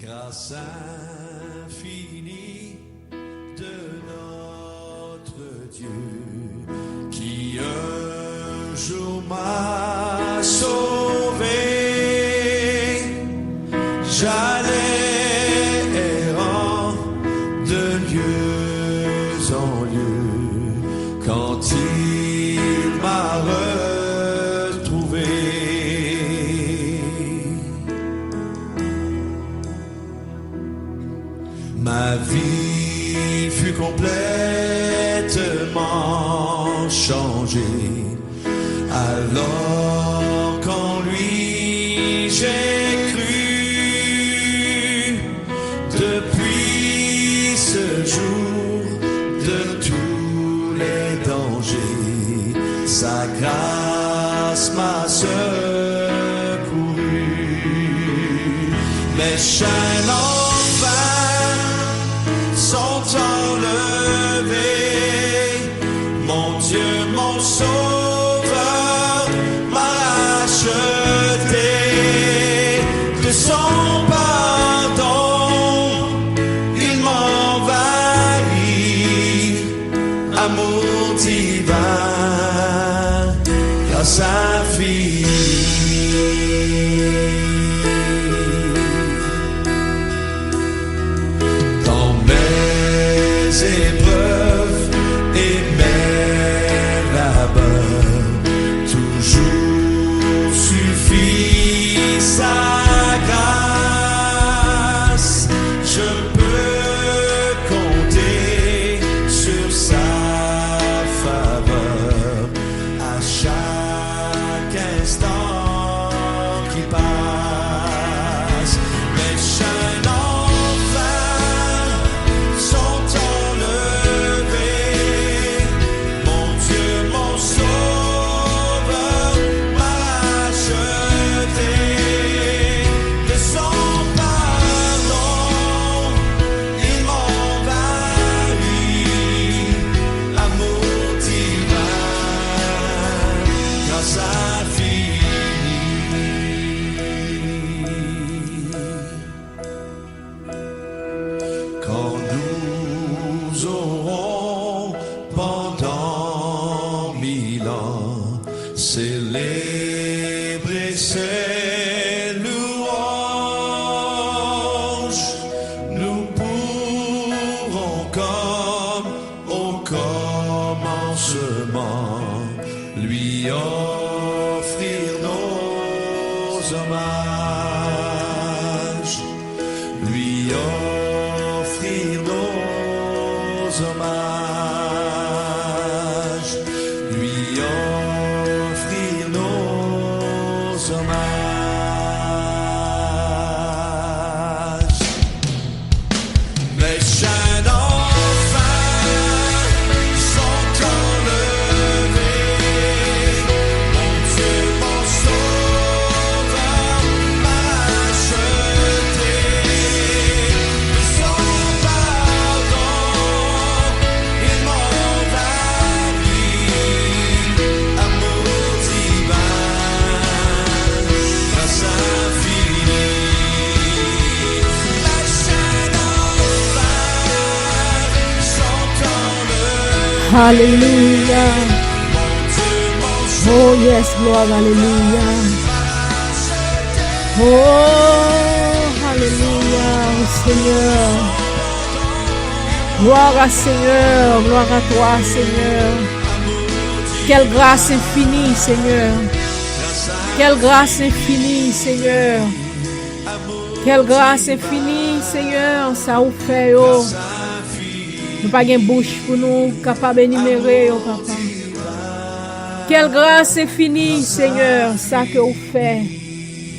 Grâce infinie de notre Dieu qui un jour m'a sauvé. J'allais errant de lieu en lieu quand il m'a retrouvé. Ma vie fut complètement changée alors qu'en lui j'ai cru. Depuis ce jour de tous les dangers, sa grâce m'a secouru. Mes chaînes en vain sont enlevées, mon Dieu, mon Sauveur m'a racheté de son pardon. Il m'envahit, amour divin, grâce infinie. Épreuves et mes labeurs, toujours suffit sa grâce. Je peux compter sur sa faveur à chaque instant qui passe. Mes chaînes quand nous aurons pendant 1000 ans célébré ses louanges, nous pourrons comme au commencement lui offrir nos hommages, lui offrir nos hommages, lui offrir nos hommages. Mes chaînes enfin sont enlevées, mon Dieu, mon Sauveur m'a racheté de son pardon. Il m'envahit, amour divin, grâce infinie. Mes chaînes enfin sont enlevées. Hallelujah. Oh yes, Lord, hallelujah. Oh, hallelujah, Seigneur. Gloire à Seigneur, gloire à toi, Seigneur. Quelle grâce infinie, Seigneur. Quelle grâce infinie, Seigneur. Quelle grâce infinie, Seigneur. Ça ou fait, oh. Nous pas une bouche pour nous capable d'énumérer, oh papa. Quelle grâce infinie, Seigneur, ça que vous faites.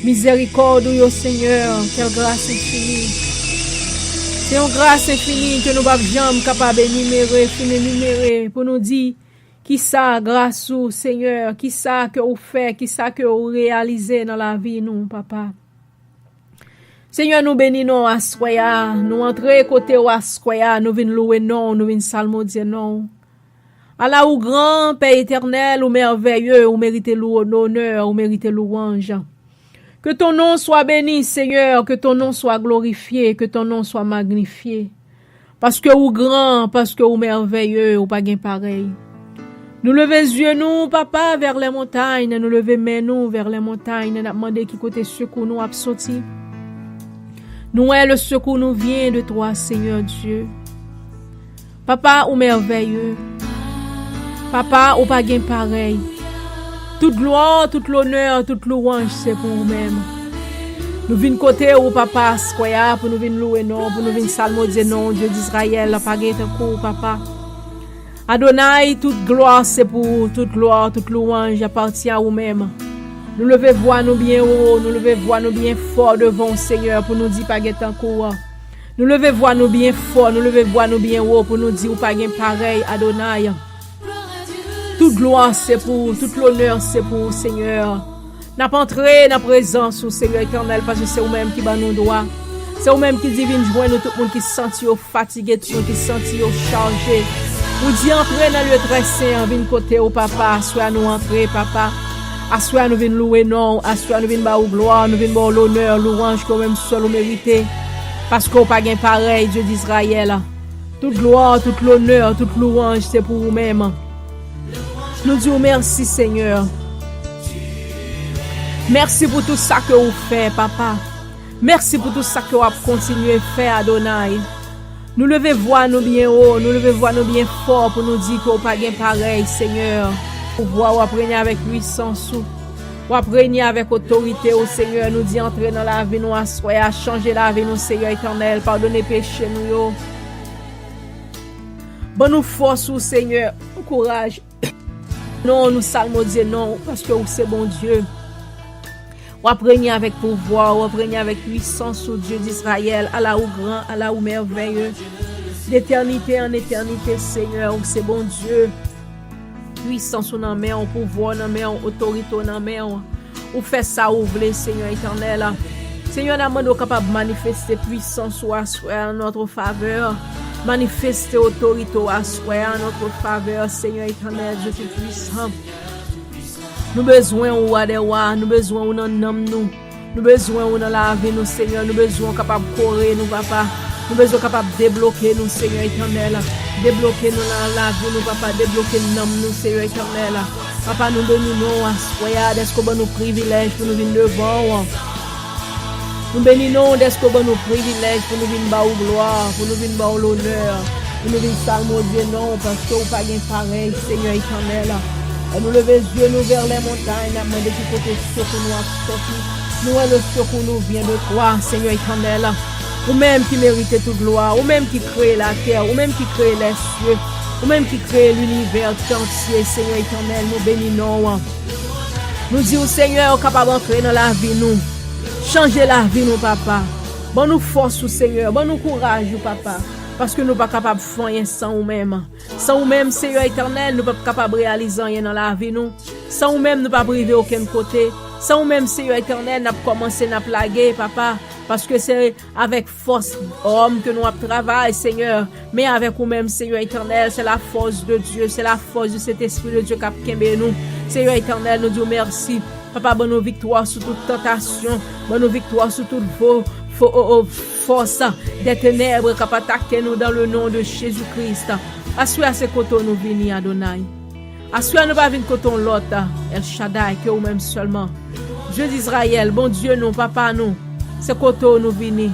Miséricorde, oh Seigneur, quelle grâce infinie. C'est une grâce infinie que nous ne sommes jamais capables d'énumérer, pour nous dire qui ça, grâce au Seigneur, qui ça que vous faites, qui ça que vous réalisez dans la vie, nous, papa. Seigneur, nous bénissons à soya, nous entrons côté à soya, nous venons louer non, nous venons salmodier non. Allah ou grand, Père éternel, ou merveilleux, ou méritez l'honneur, ou méritez louange. Que ton nom soit béni, Seigneur, que ton nom soit glorifié, que ton nom soit magnifié. Parce que ou grand, parce que ou merveilleux, ou pas gain pareil. Nous lever yeux nous, papa, vers les montagnes, nous lever mains nous vers les montagnes, nous demander qui côté secours nous a sorti. Nous est le secours nous vient de toi, Seigneur Dieu. Papa, ou merveilleux. Papa, ou pas gain pareil. Toute gloire, toute l'honneur, toute louange, c'est pour nous-mêmes. Nous venons côté où papa, square, pour nous venir louer non, pour nous venir salmodier non, Dieu d'Israël, la pagaie de coup, papa. Adonai, toute gloire, c'est pour toute gloire, toute louange appartient à nous-mêmes. Nous levez voix nous bien haut, nous levez voix nous bien fort devant Seigneur, pour nous dire pagaie de coup. Nous levez voix nous bien fort, nous levez voix nous bien haut, pour nous dire ou pagaie pareil, Adonai. Toute gloire c'est pour, toute l'honneur c'est pour Seigneur. N'a pas entré dans la présence au Seigneur éternel parce que c'est vous-même qui bat nos droits. C'est vous-même qui divine joindre tout le monde qui se sent fatigué, tout le monde qui se sent chargé. Vous dites entrer dans le très saint, venez côté au papa, soit nous entrer papa. Soit nous venons louer non, soit nous venons bas gloire, nous venons l'honneur, louange que même seul vous méritez. Parce qu'on pas gain pareil Dieu d'Israël. Toute gloire, toute l'honneur, toute louange c'est pour vous-même. Nous disons merci Seigneur. Merci pour tout ça que vous faites, papa. Merci pour tout ça que vous continuez à faire, Adonai. Nous levez voix nous bien haut, nous levez voix nous bien fort pour nous dire que vous pas gain pareil, Seigneur. Pour voir, vous apprenez avec puissance, vous apprenez avec autorité au Seigneur. Nous dit entrer dans la vie, nous assoyer, changer la vie, nous Seigneur éternel, pardonnez péché nous. Bonne nous force au Seigneur, courage. Non, nous salmodier non, parce que vous c'est bon Dieu. Vous apprenez avec pouvoir, vous apprenez avec puissance au Dieu d'Israël, à la ou grand, à la ou merveilleux. D'éternité en éternité, Seigneur, vous c'est bon Dieu. Puissance dans main, pouvoir dans main, autorité dans main. Vous faites ça, vous voulez, Seigneur éternel. Seigneur, nous sommes capables de manifester puissance en notre faveur. Manifester autorité à soi en notre faveur, Seigneur éternel, Dieu tout-puissant. Nous besoin ou adewa, nous besoin ou dans nous, nous besoin ou dans la vie, nous Seigneur, nous besoin capable courir, nous papa, nous besoin capable débloquer nous Seigneur éternel, débloquer nous dans la vie, nous papa, débloquer nous Seigneur éternel. Papa, nous bénissons à soi, est-ce que nous privilèges pour nous venir devant. Nous bénissons d'être que nos privilèges pour nous venir bas au gloire, pour nous venir bas au l'honneur, pour nous venir salmodier non, parce que vous pas gain pareil, Seigneur éternel. Et nous lever les yeux nous vers les montagnes, nous demander qui côté secours nous a sorti. Nous le secours nous vient de toi, Seigneur éternel. Vous-même qui méritez toute gloire, vous-même qui créez la terre, vous-même qui créez les cieux, vous-même qui créez l'univers tout entier, Seigneur éternel, nous bénissons. Nous disons, Seigneur, capable d'entrer dans la vie, nous. Changer la vie, nous, papa. Bon, nous force, Seigneur. Bon, nous courage, papa. Parce que nous ne sommes pas capables de faire rien sans nous-mêmes. Sans nous-mêmes, Seigneur éternel, nous ne sommes pas capables de réaliser rien dans la vie, nous. Sans nous-mêmes, nous ne sommes pas priver aucun côté. Sans nous-mêmes, Seigneur éternel, nous avons commencé à plaguer, papa. Parce que c'est avec force homme que nous travaillons, Seigneur. Mais avec nous-mêmes, Seigneur éternel, c'est la force de Dieu. C'est la force de cet esprit de Dieu qui a kembe nous. Seigneur éternel, nous disons merci. Papa, bonne victoire sur toute tentation, bonne victoire sur toute force des ténèbres qui attaquent nous dans le nom de Jésus-Christ. Assois à ce côté nous venons, Adonai. Assois nous pas venir côté l'autre, El Shaddai, que nous-mêmes seulement. Dieu d'Israël, bon Dieu, nous, papa, nous, ce côté nous venons.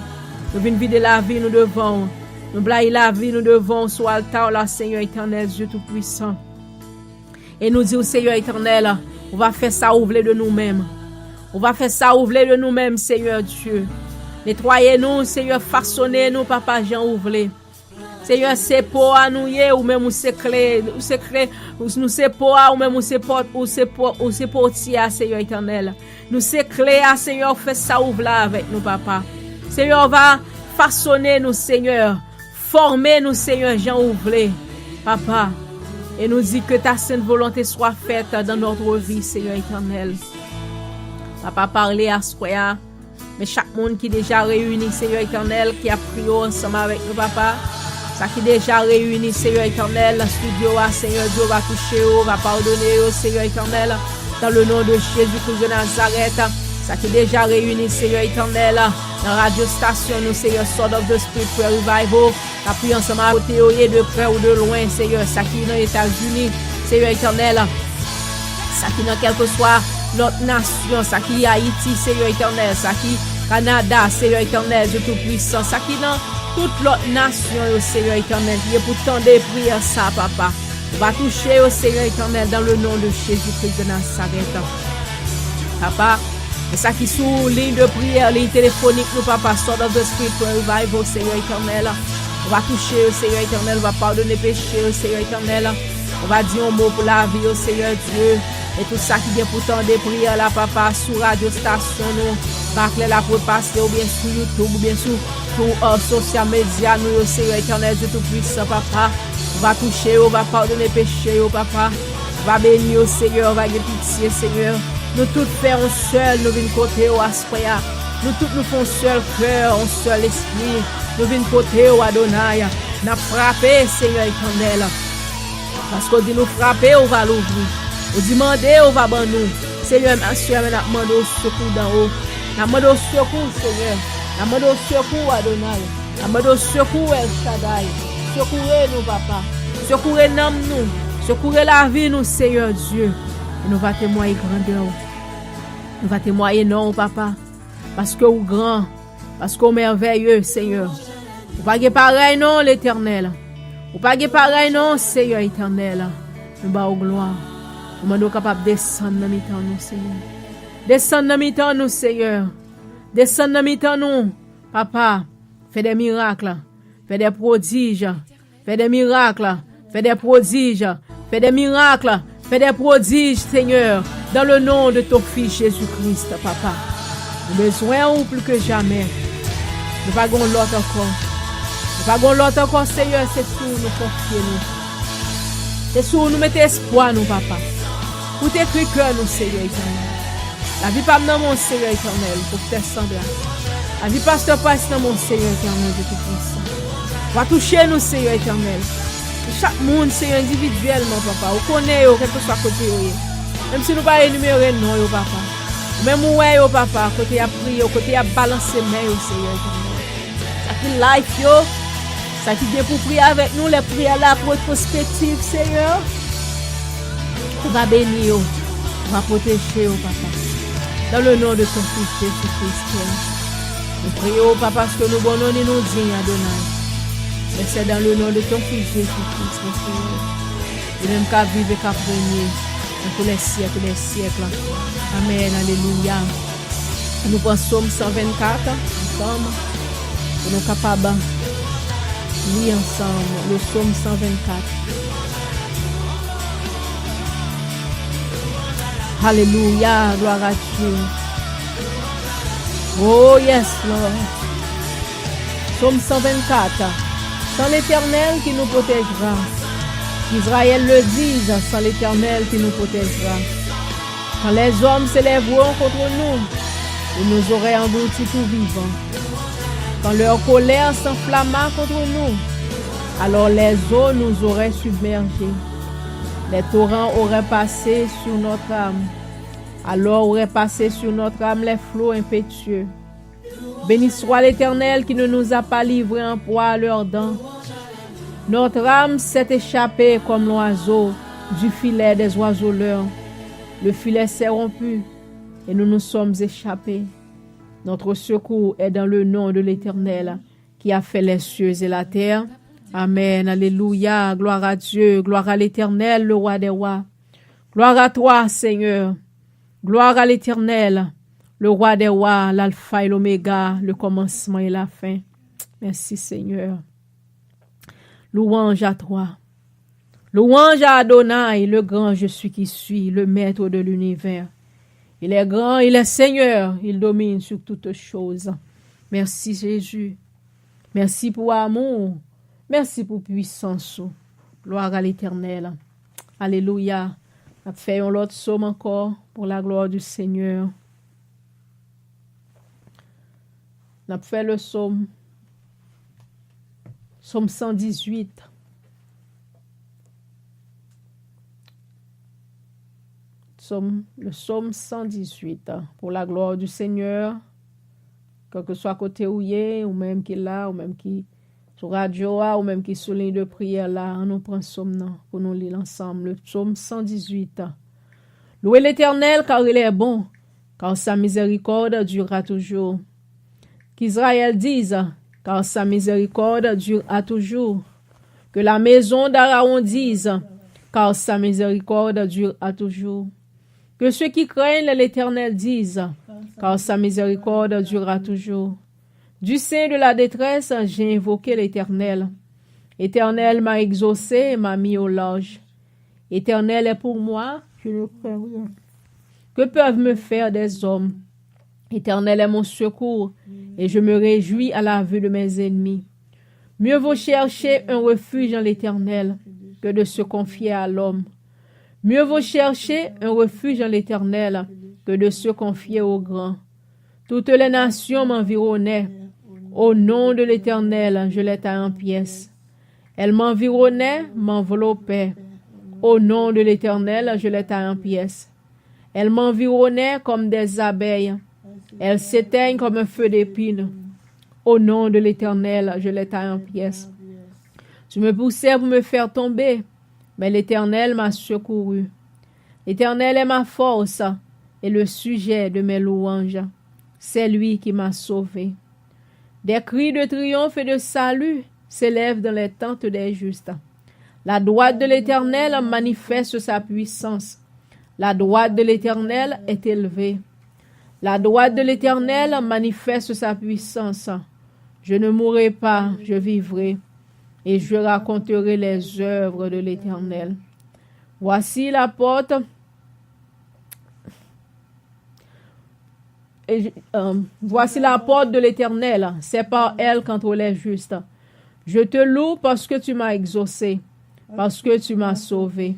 Nous venons vider la vie, nous devons. Nous blayer la vie, nous devons, sur l'altar, là, Seigneur éternel, Dieu tout-puissant. Et nous disons, Seigneur éternel, on va faire ça ouvrir de nous-mêmes. On va faire ça ouvrir de nous-mêmes, Seigneur Dieu. Nettoyez-nous, Seigneur, façonnez-nous, Papa Jean ouvrir. Seigneur, c'est pour à nous, ou même ou c'est clé, ou nous c'est pour ou même ou c'est porte, ou c'est portier, Seigneur éternel. Nous c'est clé, Seigneur, fais ça ouvrir avec nous, Papa. Seigneur, va façonner nous, Seigneur. Former nous, Seigneur, Jean ouvrir, Papa. Et nous dit que ta sainte volonté soit faite dans notre vie, Seigneur éternel. Papa, parler à soi, mais chaque monde qui est déjà réuni, Seigneur éternel, qui a prié ensemble avec nous, Papa, ça qui est déjà réuni, Seigneur éternel, le studio, Seigneur Dieu, va toucher, va pardonner, Seigneur éternel, dans le nom de Jésus-Christ de Nazareth. ça qui est déjà réuni, Seigneur éternel, dans la radio station, nous, Seigneur, Sword of the Spirit Prayer Revival, la prière ensemble à côté, de près ou de loin, Seigneur, ça qui est dans les États-Unis, Seigneur éternel, ça qui est dans quelle que soit l'autre nation, ça qui est Haïti, Seigneur éternel, ça qui est Canada, Seigneur éternel, Dieu tout-puissant, ça qui est dans toute l'autre nation, Seigneur éternel, qui est pour tant de prières, ça, papa. On va toucher au Seigneur éternel dans le nom de Jésus-Christ de Nazareth. Papa, et ça qui sous ligne de prière, ligne téléphonique, nous, papa, Sword of the Spirit Revival, Seigneur éternel. On va toucher au Seigneur éternel, on va pardonner péché au Seigneur éternel. On va dire un mot pour la vie au Seigneur Dieu. Et tout ça qui vient pourtant des prières là, papa, sur radio station, nous, par la pour passer, ou bien sur YouTube, ou bien sur social media, nous, au Seigneur éternel, Dieu tout-puissant, papa. On va toucher, on va pardonner péché, oh papa. On va bénir au Seigneur, on va avoir pitié, Seigneur. Nous tous faisons seul, nous venons côté au Aspria. Nous tous nous faisons seul cœur, un seul esprit. Nous venons côté au Adonai. Nous frappé, Seigneur éternel. Parce qu'on dit nous frapper, on va l'ouvrir. On dit demander, on va ban nous. Seigneur, monsieur, nous demandons au secours d'en haut. Nous demandons au secours, Seigneur. Nous demandons au secours, Adonai. Nous demandons au secours, El Shaddai. Secourez-nous, papa. Secourez-nous. Secourez la vie, nous, Seigneur Dieu. Et nous va témoigner grandeur. Nous va témoigner non, papa. Parce que vous grand. Parce que vous merveilleux, Seigneur. Vous pas pareil, non, l'éternel. Vous pas pareil, non, Seigneur éternel. Nous bas au gloire. Nous sommes capables de descendre dans mi-temps, nous, Seigneur. Descendre dans mi-temps, nous, Seigneur. Descendre dans mi-temps, nous. Papa, fais des miracles. Fais des prodiges. Fais des miracles. Fais des prodiges. Fais des miracles. Fais des prodiges, Seigneur. Dans le nom de ton Fils Jésus-Christ, papa. Nous besoin ou plus que jamais. Nous pas gon l'autre encore. Nous pas gon l'autre encore, Seigneur. C'est tout nous confier nous. C'est tout nous mettre espoir nous, papa. Pour t'écrire cœur nous, Seigneur éternel. La vie pas dans mon Seigneur éternel pour faire semblant. La vie pasteur passe dans mon Seigneur éternel de tout puissant. Va toucher nous, Seigneur éternel. Chaque monde, Seigneur, individuellement, papa. Vous connaissez, quel que soit côté. Même si nous ne pas énumérer non, papa. Même ouais, papa, côté à prier, côté à balancer main, Seigneur éternel. Ça qui life, yo. Ça qui vient pour prier avec nous, les prières là, prospective, Seigneur. On va bénir, on va protéger, papa. Dans le nom de ton Fils Jésus-Christ. Nous prions, papa, parce que nous bon nom nous dignes, Adonai. Mais c'est dans le nom de ton Fils Jésus-Christ, mon Seigneur. Et même qu'à vivre et qu'à régner dans tous les siècles. Amen, alléluia. Nous pensons Psaume 124 ensemble. Et nous sommes capables de lire ensemble le Psaume 124. Alléluia, gloire à Dieu. Oh yes, Lord. Psaume 124. Sans l'Éternel qui nous protégera. Israël le dise, sans l'Éternel qui nous protégera. Quand les hommes s'élèveront contre nous, ils nous auraient engloutis tout vivants. Quand leur colère s'enflamma contre nous, alors les eaux nous auraient submergés. Les torrents auraient passé sur notre âme. Alors auraient passé sur notre âme les flots impétueux. Béni soit l'Éternel qui ne nous a pas livrés en proie à leurs dents. Notre âme s'est échappée comme l'oiseau du filet des oiseleurs. Le filet s'est rompu et nous nous sommes échappés. Notre secours est dans le nom de l'Éternel qui a fait les cieux et la terre. Amen. Alléluia. Gloire à Dieu. Gloire à l'Éternel, le roi des rois. Gloire à toi, Seigneur. Gloire à l'Éternel, le roi des rois, l'alpha et l'oméga, le commencement et la fin. Merci, Seigneur. Louange à toi. Louange à Adonai, le grand je suis qui suis, le maître de l'univers. Il est grand, il est Seigneur, il domine sur toutes choses. Merci, Jésus. Merci pour amour. Merci pour puissance. Gloire à l'Éternel. Alléluia. Faisons l'autre psaume encore pour la gloire du Seigneur. On a fait le psaume 118. le psaume 118. Pour la gloire du Seigneur, quel que soit côté où il est, ou même qui est là, ou même qui sur radio, ou même qui sous ligne de prière là, on nous prend psaume non, pour nous lire ensemble. Le psaume 118. Louez l'Éternel car il est bon, car sa miséricorde durera toujours. Qu'Israël dise, car sa miséricorde durera toujours. Que la maison d'Aaron dise, car sa miséricorde durera toujours. Que ceux qui craignent l'Éternel disent, car sa miséricorde durera toujours. Du sein de la détresse, j'ai invoqué l'Éternel. L'Éternel m'a exaucé et m'a mis au large. L'Éternel est pour moi, je ne crains rien. Que peuvent me faire des hommes? L'Éternel est mon secours, et je me réjouis à la vue de mes ennemis. Mieux vaut chercher un refuge en l'Éternel que de se confier à l'homme. Mieux vaut chercher un refuge en l'Éternel que de se confier au grand. Toutes les nations m'environnaient. Au nom de l'Éternel, je les taille en pièces. Elles m'environnaient, m'enveloppaient. Au nom de l'Éternel, je les taille en pièces. Elles m'environnaient comme des abeilles. Elles s'éteignent comme un feu d'épine. Au nom de l'Éternel, je les taille en pièces. Tu me poussais pour me faire tomber, mais l'Éternel m'a secouru. L'Éternel est ma force et le sujet de mes louanges. C'est lui qui m'a sauvé. Des cris de triomphe et de salut s'élèvent dans les tentes des justes. La droite de l'Éternel manifeste sa puissance. La droite de l'Éternel est élevée. La droite de l'Éternel manifeste sa puissance. Je ne mourrai pas, je vivrai, et je raconterai les œuvres de l'Éternel. Voici la porte. Voici la porte de l'Éternel, c'est par elle qu'entrent les justes. Je te loue parce que tu m'as exaucé, parce que tu m'as sauvé.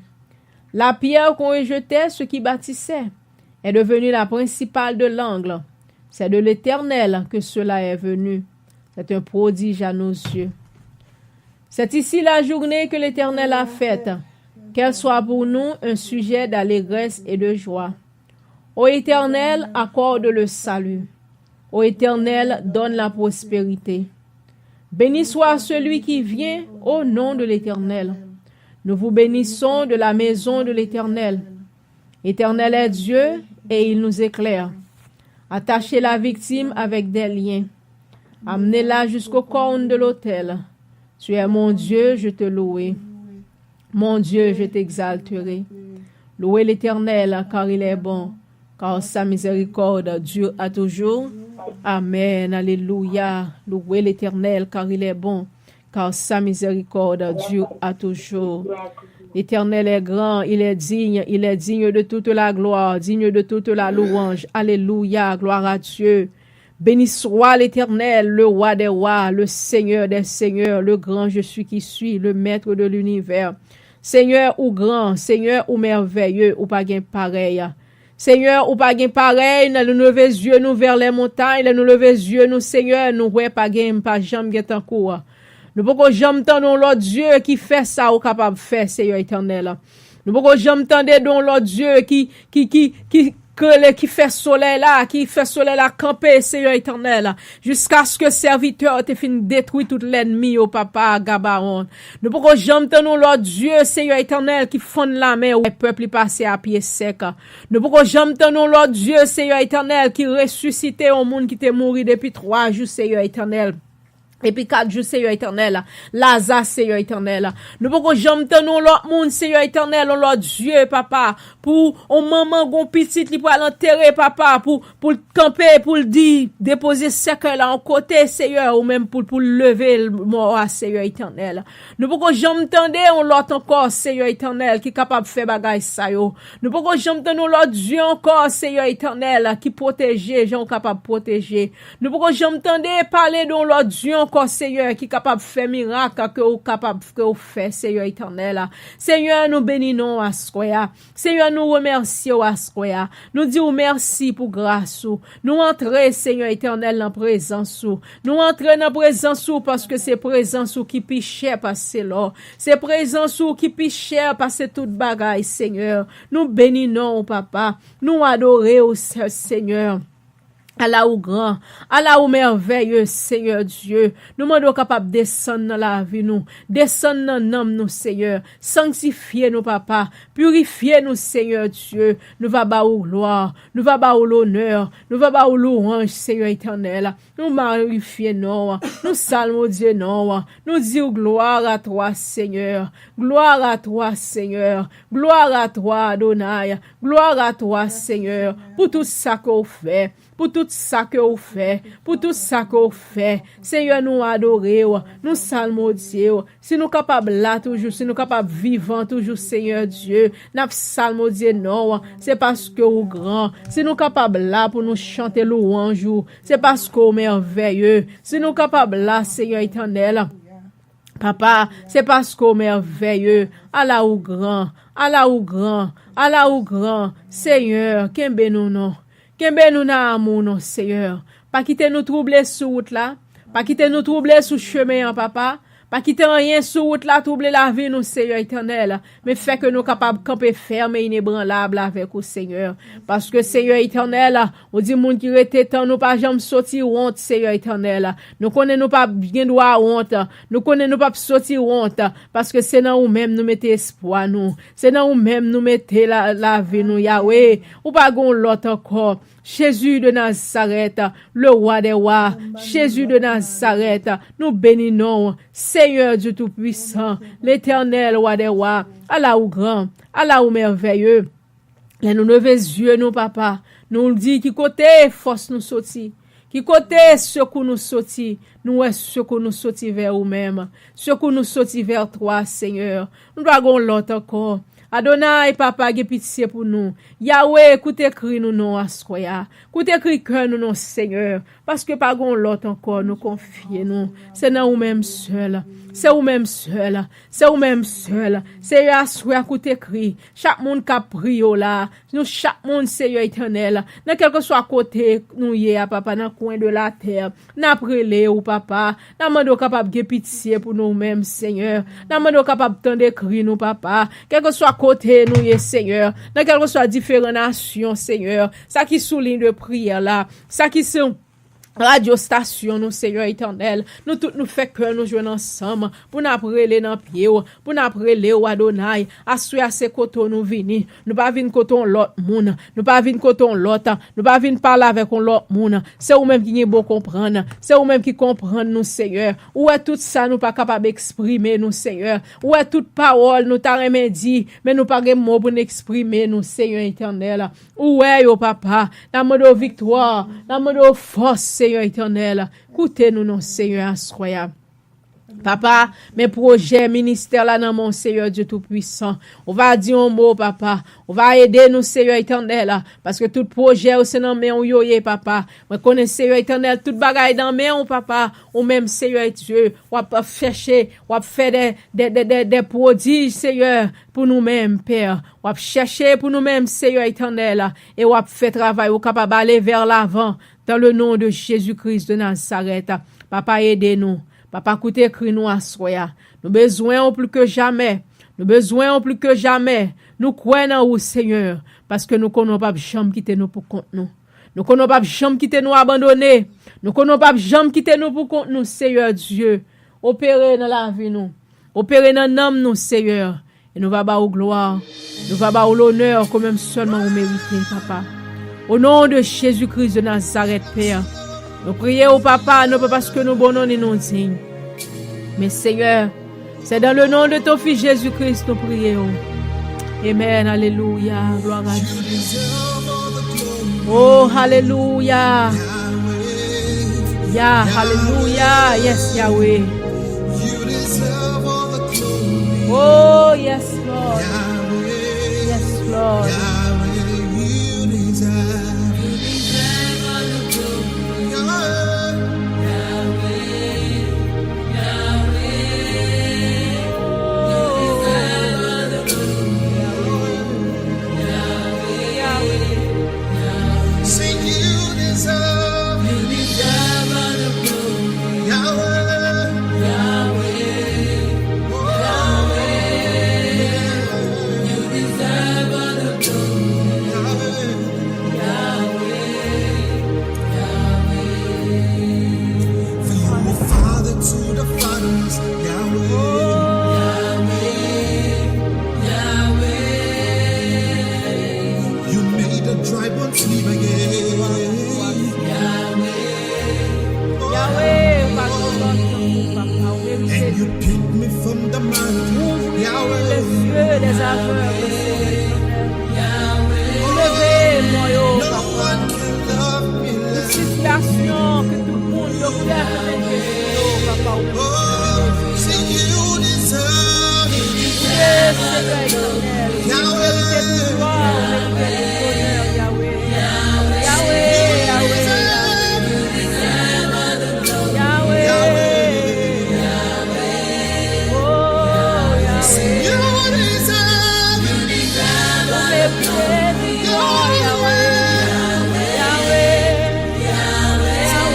La pierre qu'on rejetait, ceux qui bâtissaient, est devenue la principale de l'angle. C'est de l'Éternel que cela est venu. C'est un prodige à nos yeux. C'est ici la journée que l'Éternel a faite. Qu'elle soit pour nous un sujet d'allégresse et de joie. Ô Éternel, accorde le salut. Ô Éternel, donne la prospérité. Béni soit celui qui vient au nom de l'Éternel. Nous vous bénissons de la maison de l'Éternel. L'Éternel est Dieu et il nous éclaire. Attachez la victime avec des liens. Amenez-la jusqu'aux cornes de l'autel. Tu es mon Dieu, je te louerai. Mon Dieu, je t'exalterai. Louez l'Éternel, car il est bon, car sa miséricorde dure à toujours. Amen. Alléluia. Louez l'Éternel, car il est bon, car sa miséricorde dure à toujours. L'Éternel est grand, il est digne de toute la gloire, digne de toute la louange. Alléluia, gloire à Dieu. Béni soit l'Éternel, le roi des rois, le Seigneur des seigneurs, le grand je suis qui suis, le maître de l'univers. Seigneur ou grand, Seigneur ou merveilleux, ou pas gain pareil. Seigneur, ou pas gain pareil, nous lever les yeux nous vers les montagnes, nous lever les yeux nous, Seigneur, nous ouais pas gain, pas jamais gain en cours. Nous pouvons jamais tendre l'autre Dieu qui fait ça ou capable de faire, Seigneur éternel. Nous pouvons jamais tendre l'autre Dieu qui fait soleil là, camper, Seigneur éternel, jusqu'à ce que serviteur te fin détruit tout l'ennemi au papa Gabaon. Nous pouvons jamais tendre l'autre Dieu, Seigneur éternel, qui fonde la main au peuple passer à pied sec. Nous pouvons jamais tendre l'autre Dieu, Seigneur éternel, qui ressuscite au monde qui était mort depuis 3 jours, Seigneur éternel. Et puis 4 jours, Seigneur éternel, Lazare, Seigneur éternel. Nous pouvons jamais tenir l'autre monde, Seigneur éternel, l'autre Dieu, papa, pour un maman, gon petit, li pour l'enterrer, papa, pour camper, pour le dire, déposer sec là, en côté, Seigneur, ou même pour lever le mort, Seigneur éternel. Nous pouvons jamais tenir l'autre encore, Seigneur éternel, qui est capable de faire bagaille ça, yo. Nous pouvons jamais tenir l'autre Dieu encore, Seigneur éternel, qui protège, gens capable de protéger. Nous pouvons jamais tenir parler de l'autre Dieu encore, Seigneur, qui est capable de faire miracle, que vous capable de faire, Seigneur éternel. Seigneur, nous bénissons à ce Seigneur, nous remercions à ce nous disons merci pour grâce. Nous entrons, Seigneur éternel, dans la présence. Nous entrons dans la présence parce que c'est présence qui plus cher passer là. C'est présence qui plus cher passer toute bagaille, Seigneur. Nous bénissons, Papa. Nous adorons, Seigneur. Allah ou grand, Allah ou merveilleux, Seigneur Dieu. Nous demandons capable de descendre dans la vie, nous. Descendre dans l'âme, nous, Seigneur. Sanctifier nous, Papa. Purifier nous, Seigneur Dieu. Nous va bas au gloire. Nous va bas au l'honneur. Nous va bas au louange, Seigneur éternel. Nous magnifier nous. Nous salmons Dieu, non. Nous disons gloire à toi, Seigneur. Gloire à toi, Seigneur. Gloire à toi, Adonai. Gloire à toi, Seigneur. Pour tout ça qu'on fait. Pour tout ça que vous faites, pour tout ça que vous faites. Seigneur, nous adorons, nous salmons Dieu. Si nous capables là toujours, si nous capables vivant toujours, Seigneur Dieu, nous salmons Dieu, non, c'est parce que vous grand. Si nous capables là pour nous chanter louange, c'est parce que vous merveilleux. Si nous capables là, Seigneur éternel, Papa, c'est parce que vous merveilleux. Allah ou grand, Allah ou grand, Allah ou grand. Seigneur, qu'aimez nous non. Kembe nous na amour, non, Seigneur. Pas quitter nous troubler sur route là. Pas quitter nous troubler sur chemin, papa. Pas quitter rien sur route là, troubler la vie, nous, Seigneur éternel. Mais fait que nous capables de camper ferme et inébranlable avec vous, Seigneur. Parce que, Seigneur éternel, on dit, moun qui rete tant, nous pas jamais sortir honte, Seigneur éternel. Nous connaissons pas bien droit honte. Nous connaissons pas sortir honte. Parce que c'est dans nous même nous mettez espoir, nous. C'est dans nous même nous mettez la vie, nous, Yahweh. Ou pas gon l'autre encore. Jésus de Nazareth, le roi des rois, Jésus de Nazareth, nous bénissons, Seigneur Dieu Tout-Puissant, l'éternel roi des rois, Allah ou grand, Allah ou merveilleux. Là, nous levons les yeux, nous, papa, nous dit qui côté force nous sorti, qui côté secours nous sorti, nous est secours nous sorti vers nous-mêmes, secours nous sorti vers toi, Seigneur. Nous avons l'autre encore. Adonai, papa, ge pitié pour nous. Yahweh, écoute écrit nous non assoya. Écoute écrit cœur nous non, Seigneur. Parce que pas gon l'autre encore, nous confier nous. C'est dans nous même seul. C'est ou même seul. C'est ou même seul. C'est assoya, écoute écrit. Chaque monde qui a prié là. Nous, chaque monde, Seigneur éternel. Dans quel que soit côté, nous y est, papa, dans le coin de la terre. N'a prélé ou papa. N'a mando capable de pitié pour nous-mêmes, Seigneur. N'a mando capable de tendre écrit nous, papa. Quel que soit côté nous y est, Seigneur. Dans quel que soit différentes nations, Seigneur. Ça qui souligne de prière là. Ça qui sont radio station nous, Seigneur éternel, nous tous nous fait que nous jouons ensemble pour nous appeler dans pied, pour nous appeler au Adonai, assurer à ces côtés nous venir, nous pas venir côté l'autre monde, nous pas venir côté l'autre, nous pas venir parler avec l'autre monde, c'est ou même qui est beau comprendre, c'est ou même qui comprend nous, Seigneur, ou est tout ça nous pas capable d'exprimer nous, Seigneur, ou est toute parole nous t'a remis dit, mais nous pas de mots pour exprimer nous, Seigneur éternel, ou est yo papa, dans mode victoire, dans mode force, Seigneur éternel, écoutez-nous, non, Seigneur, incroyable. Papa, mes projets, ministères là, dans mon Seigneur Dieu Tout-Puissant. On va dire un mot, papa. On va aider nous, Seigneur éternel, parce que tout projet, c'est dans mes yoye, papa. Moi, connais, Seigneur éternel, tout bagaille dans mes papa. Ou même, Seigneur Dieu, on va chercher, on va faire des prodiges, Seigneur, pour nous-mêmes, Père. On va chercher pour nous-mêmes, Seigneur éternel, et on va faire travail, on va capable aller vers l'avant, dans le nom de Jésus-Christ de Nazareth. Papa, aidez-nous. Papa, écoutez, écrit nous à soya. Nous besoin plus que jamais. Nous besoin plus que jamais. Nous croyons en vous, Seigneur. Parce que nous connaissons pas jamais quitter nous pour compte nous. Nous connaissons pas jamais quitter nous abandonner. Nous connaissons pas jamais quitter nous pour compte nous, Seigneur Dieu. Opérez dans la vie nous. Opérez dans l'âme nous, Seigneur. Et nous va bas au gloire. Nous va bas au l'honneur comme même seulement vous méritez, papa. Au nom de Jésus-Christ de Nazareth, Père. Nous prions au papa, non pas parce que nous bonhommes et nous dignes. Mais Seigneur, c'est dans le nom de ton fils Jésus-Christ nous prions. Amen, alléluia, gloire à Dieu. Oh, alléluia. Yeah, alléluia, yes, Yahweh. Oh, yes, Lord. Yes, Lord. Yahweh, pas de l'autre, papa. And you picked me from the mountain. Ouvre les Yahweh, yeux des aveugles, Seigneur. Levez-moi, no papa. one can love me Toute like situation que tout le monde doit faire, papa. oh, see you deserve it. Yes, Seigneur éternel. Yahweh, Méritez de gloire, méritez de bonheur, Yahweh. Yahweh, Yahweh, Yahweh. Yahweh. Oh, Yahweh. you deserve it. Méritez de gloire, Yahweh. Yahweh.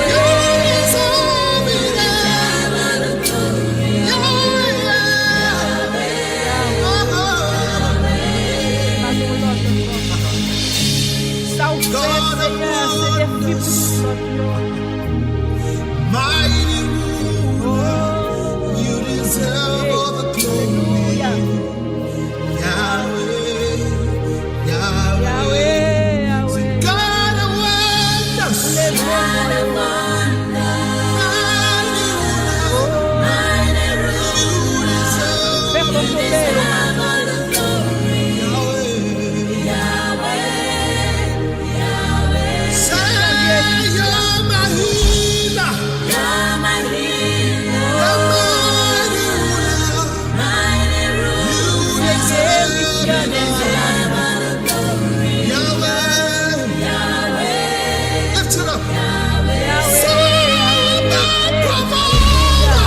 You deserve it. Ça vous fait, Seigneur, c'est des filles pour nous. Mighty ruler, you deserve all the glory. Yahweh, Yahweh, Yahweh, Yahweh. God of wonders, mighty ruler, you Fais deserve consoler. Yahweh. Say you're my healer, you're mighty ruler, you deserve Yahweh. Lift it up. Say my provider,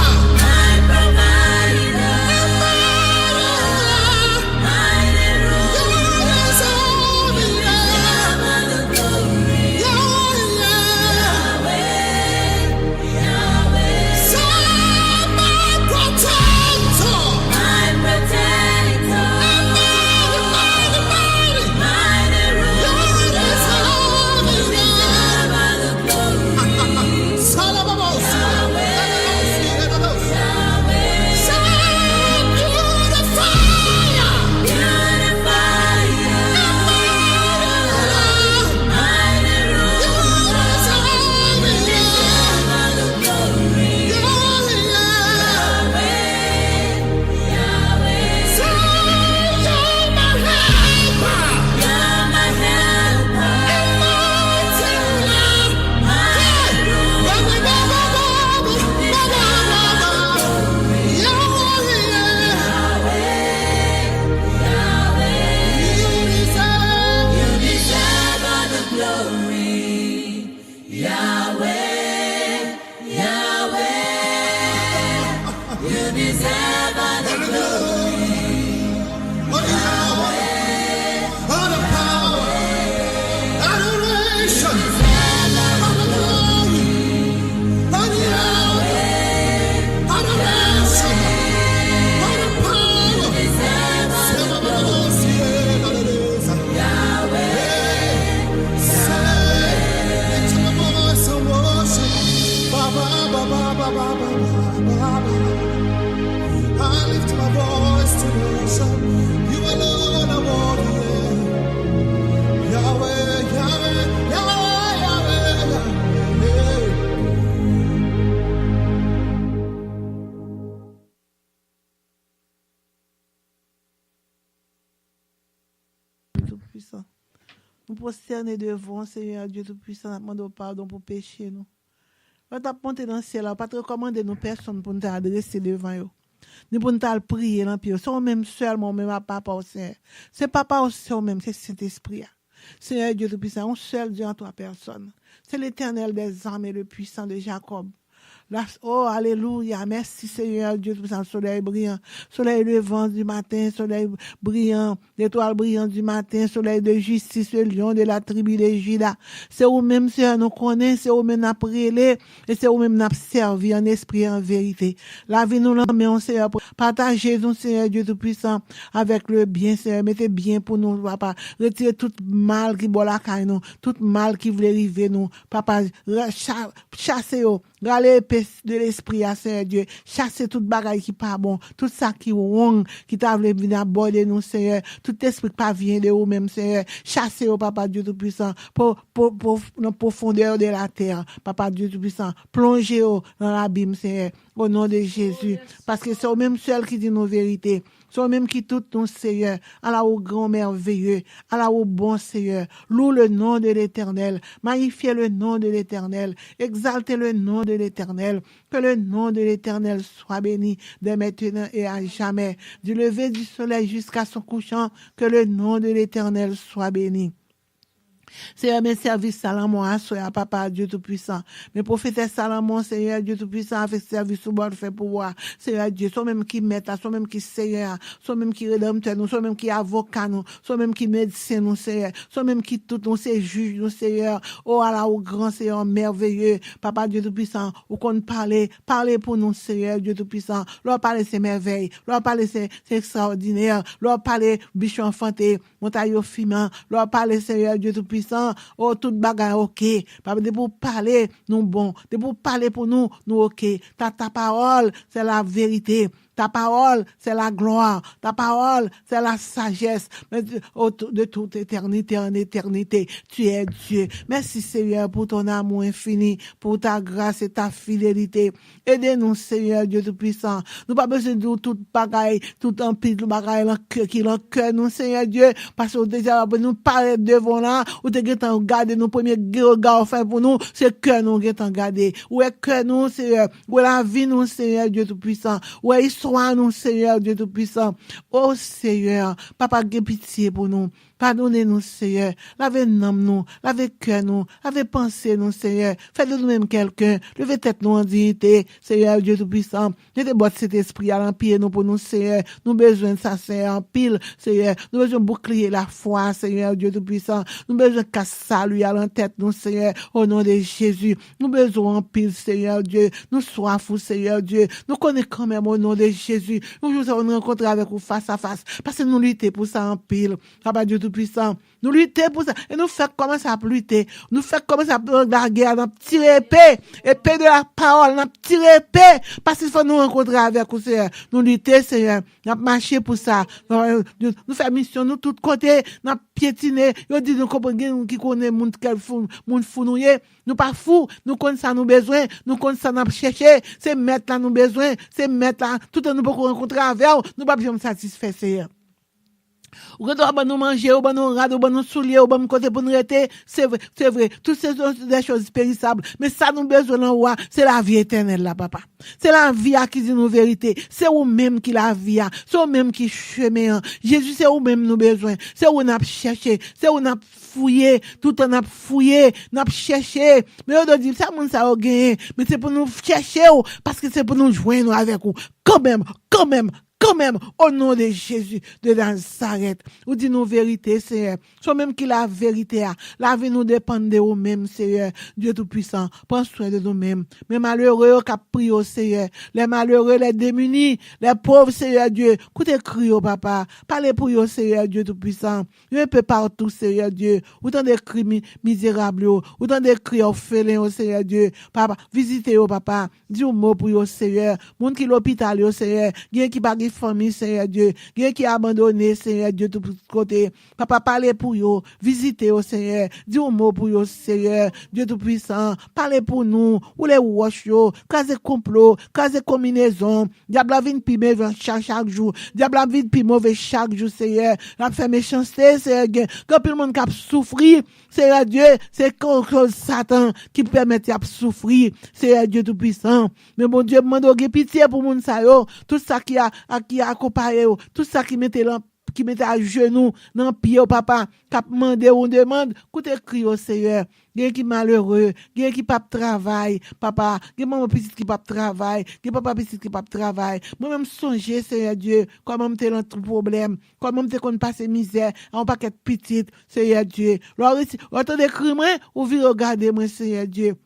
I lift my voice to worship. You alone are worthy. Yahweh, Yahweh, Yahweh, Yahweh, Yahweh. Tout-Puissant. Nous prosterner devant, Seigneur Dieu Tout-Puissant, nous demandons pardon pour pécher nous. Quand tu as monté dans le ciel, pas te recommander nos personnes pour nous adresser devant eux. Nous pour nous prier dans le pied. C'est même seulement, même à Papa au Seigneur. C'est Papa au Seigneur même, c'est Saint-Esprit. Seigneur Dieu Tout-Puissant, un seul Dieu en trois personnes. C'est l'Éternel des armes et le puissant de Jacob. Oh, alléluia, merci Seigneur Dieu Tout-Puissant, soleil brillant, soleil levant du matin, soleil brillant, l'étoile brillante du matin, soleil de justice, le lion de la tribu de Juda. C'est vous-même, Seigneur, nous connaissons, c'est vous-même nous prier, et c'est vous-même nous servir en esprit et en vérité. La vie nous l'emmène, Seigneur, pour partager nous, Seigneur Dieu Tout-Puissant, avec le bien, Seigneur, mettez bien pour nous, Papa, retirez tout mal qui boit la caille nous, tout mal qui voulait arriver nous, Papa, chassez-vous, Rale épée de l'esprit, Seigneur Dieu. Chasser toute bagaille qui pas bon, tout ça qui wrong, qui t'a voulu venir aborder nous, Seigneur. Tout esprit qui pas vient de vous-même, Seigneur. Chasser au Papa Dieu Tout-Puissant, pour la profondeur de la terre, Papa Dieu Tout-Puissant. Plongez dans l'abîme, Seigneur, au nom de Jésus. Parce que c'est au même seul qui dit nos vérités. C'est au même qui tout ton Seigneur. Allah au grand merveilleux. Allah au bon Seigneur. Loue le nom de l'Éternel. Magnifiez le nom de l'Éternel. Exaltez le nom de l'Éternel. Que le nom de l'Éternel soit béni dès maintenant et à jamais. Du lever du soleil jusqu'à son couchant, que le nom de l'Éternel soit béni. Seigneur, mes services Salomon a soya Papa Dieu Tout-Puissant. Mes prophètes Salomon, Seigneur Dieu Tout-Puissant, a fait service au bord fait pouvoir. Seigneur Dieu, sont même qui mettent, sont même qui Seigneur, sont même qui rédempteur nous, sont même qui avocat nous, sont même qui médecin nous, Seigneur, sont même qui tout nous, c'est juge nous, Seigneur. Oh Allah, au grand Seigneur merveilleux, Papa Dieu Tout-Puissant, où qu'on parler pour nous, Seigneur Dieu Tout-Puissant. Leur parler c'est merveille, leur parler c'est extraordinaire, leur parler bichon enfanté, montagne au fiment, leur parler Seigneur Dieu Tout-Puissant. Oh, tout bagage, ok. Papa, de pour parler, nous bon. De pour parler pour nous, ok. Ta parole, c'est la vérité. Ta parole, c'est la gloire. Ta parole, c'est la sagesse. De toute éternité en éternité, tu es Dieu. Merci Seigneur pour ton amour infini, pour ta grâce et ta fidélité. Aidez-nous Seigneur Dieu Tout-Puissant. Nous pas besoin de tout bagaille, tout empire, tout bagaille qui l'en cœur nous Seigneur Dieu. Parce que déjà, nous parler devant là, ou te guetant regarder nos premiers regards fait pour nous, c'est que nous guetant regarder. Où est que nous Seigneur, où est la vie nous Seigneur Dieu Tout-Puissant. Où est l'histoire nous Seigneur Dieu Tout-Puissant. Oh Seigneur, Papa, aie pitié pour nous. Pardonnez-nous, Seigneur. Lavez nous, lavez cœur nous, lavez pensée nous, Seigneur. Faites de nous-mêmes quelqu'un. Levez tête nous en dignité, Seigneur Dieu Tout-Puissant. Mettez boîte cet esprit à l'empire nous pour nous, Seigneur. Nous besoin de ça, Seigneur, en pile, Seigneur. Nous besoin de bouclier la foi, Seigneur Dieu Tout-Puissant. Nous besoin de casser salut à l'entête nous, Seigneur, au nom de Jésus. Nous besoin en pile, Seigneur Dieu. Nous soif, Seigneur Dieu. Nous connaissons quand même au nom de Jésus. Nous nous rencontrer avec vous face à face. Parce que nous luttons pour ça en pile. Papa Dieu Tout-Puissant. Nous luttons pour ça. Et nous faisons commencer à lutter. Nous faisons commencer à la guerre. Nous tirons épée de la parole. Nous tirons épée. Parce qu'il faut nous rencontrer avec vous, Seigneur. Nous luttons, Seigneur. Nous marchons pour ça. Nous faisons mission, nous, tous côtés. Nous piétiner. Nous disons, nous comprenons qui connaît moun fou nous yé. Nous pas fous. Nous connaissons ça, nous besoin. Nous connaissons ça, nous chercher. C'est mettre là, nous besoin. C'est mettre là. Tout le monde nous peut rencontrer avec vous. Nous pas besoin de satisfaire, Seigneur. Ou quand on nous manger, ou nous rade, ou nous soulier, ou nous côté pour nous rester, c'est vrai. Toutes ces des choses périssables. Mais ça nous besoin en roi, c'est la vie éternelle là, papa. C'est la vie qui dit nos vérités. C'est vous même qui la vie, c'est vous même qui chemin. Jésus, c'est vous même nous besoin. C'est où nous cherché, c'est où nous fouillé, tout on a fouillé, nous cherché. Mais on doit dire ça moun ça gagné, mais c'est pour nous chercher parce que c'est pour nous joindre avec vous. Quand même, au nom de Jésus de Nazareth, ou dit nos vérités, Seigneur. Soit même qui la vérité a. La vie nous dépend de nous-mêmes, Seigneur. Dieu Tout-Puissant, prends soin de nous-mêmes. Mais malheureux, qui prient au Seigneur. Les malheureux, les démunis, les pauvres, Seigneur Dieu. Écoutez, crie au Papa. Parlez pour eux, Seigneur Dieu Tout-Puissant. Un peu partout, Seigneur Dieu. Autant de cris misérables, autant de cris orphelins, Seigneur Dieu. Papa, visitez au Papa. Dis un mot pour eux, Seigneur. Monde qui l'hôpital, Seigneur. Qui pas famille, Seigneur Dieu, qui a abandonné, Seigneur Dieu, tout côté. Papa, parlez pour eux, visitez au Seigneur, dis un mot pour eux, Seigneur, Dieu Tout-Puissant, parlez pour nous, ou les wash yo, casez complot, casez combinaison, diable a vin pi mauvais chaque jour, diable a vin pi mauvais chaque jour, Seigneur, la fait méchanceté, Seigneur, quand tout le monde qui souffrir, Seigneur Dieu, c'est que Satan qui permet de souffrir, Seigneur Dieu Tout-Puissant, mais mon Dieu, demande pitié pour moun sa yo, tout ça qui a accompagné, tout ça qui mettait à genoux, dans pied au papa, qui demandé ou demande, écoutez, crie au Seigneur, gen qui malheureux, gen qui pas travail, papa, gen maman petite qui pas travail, gen papa petite qui pas travail, moi-même songer, Seigneur Dieu, comment m'te dans tout problème, comment m'te qu'on passe misère, en paquet petite, Seigneur Dieu, alors, attendez, crie moi, ou vi regarder moi, Seigneur Dieu.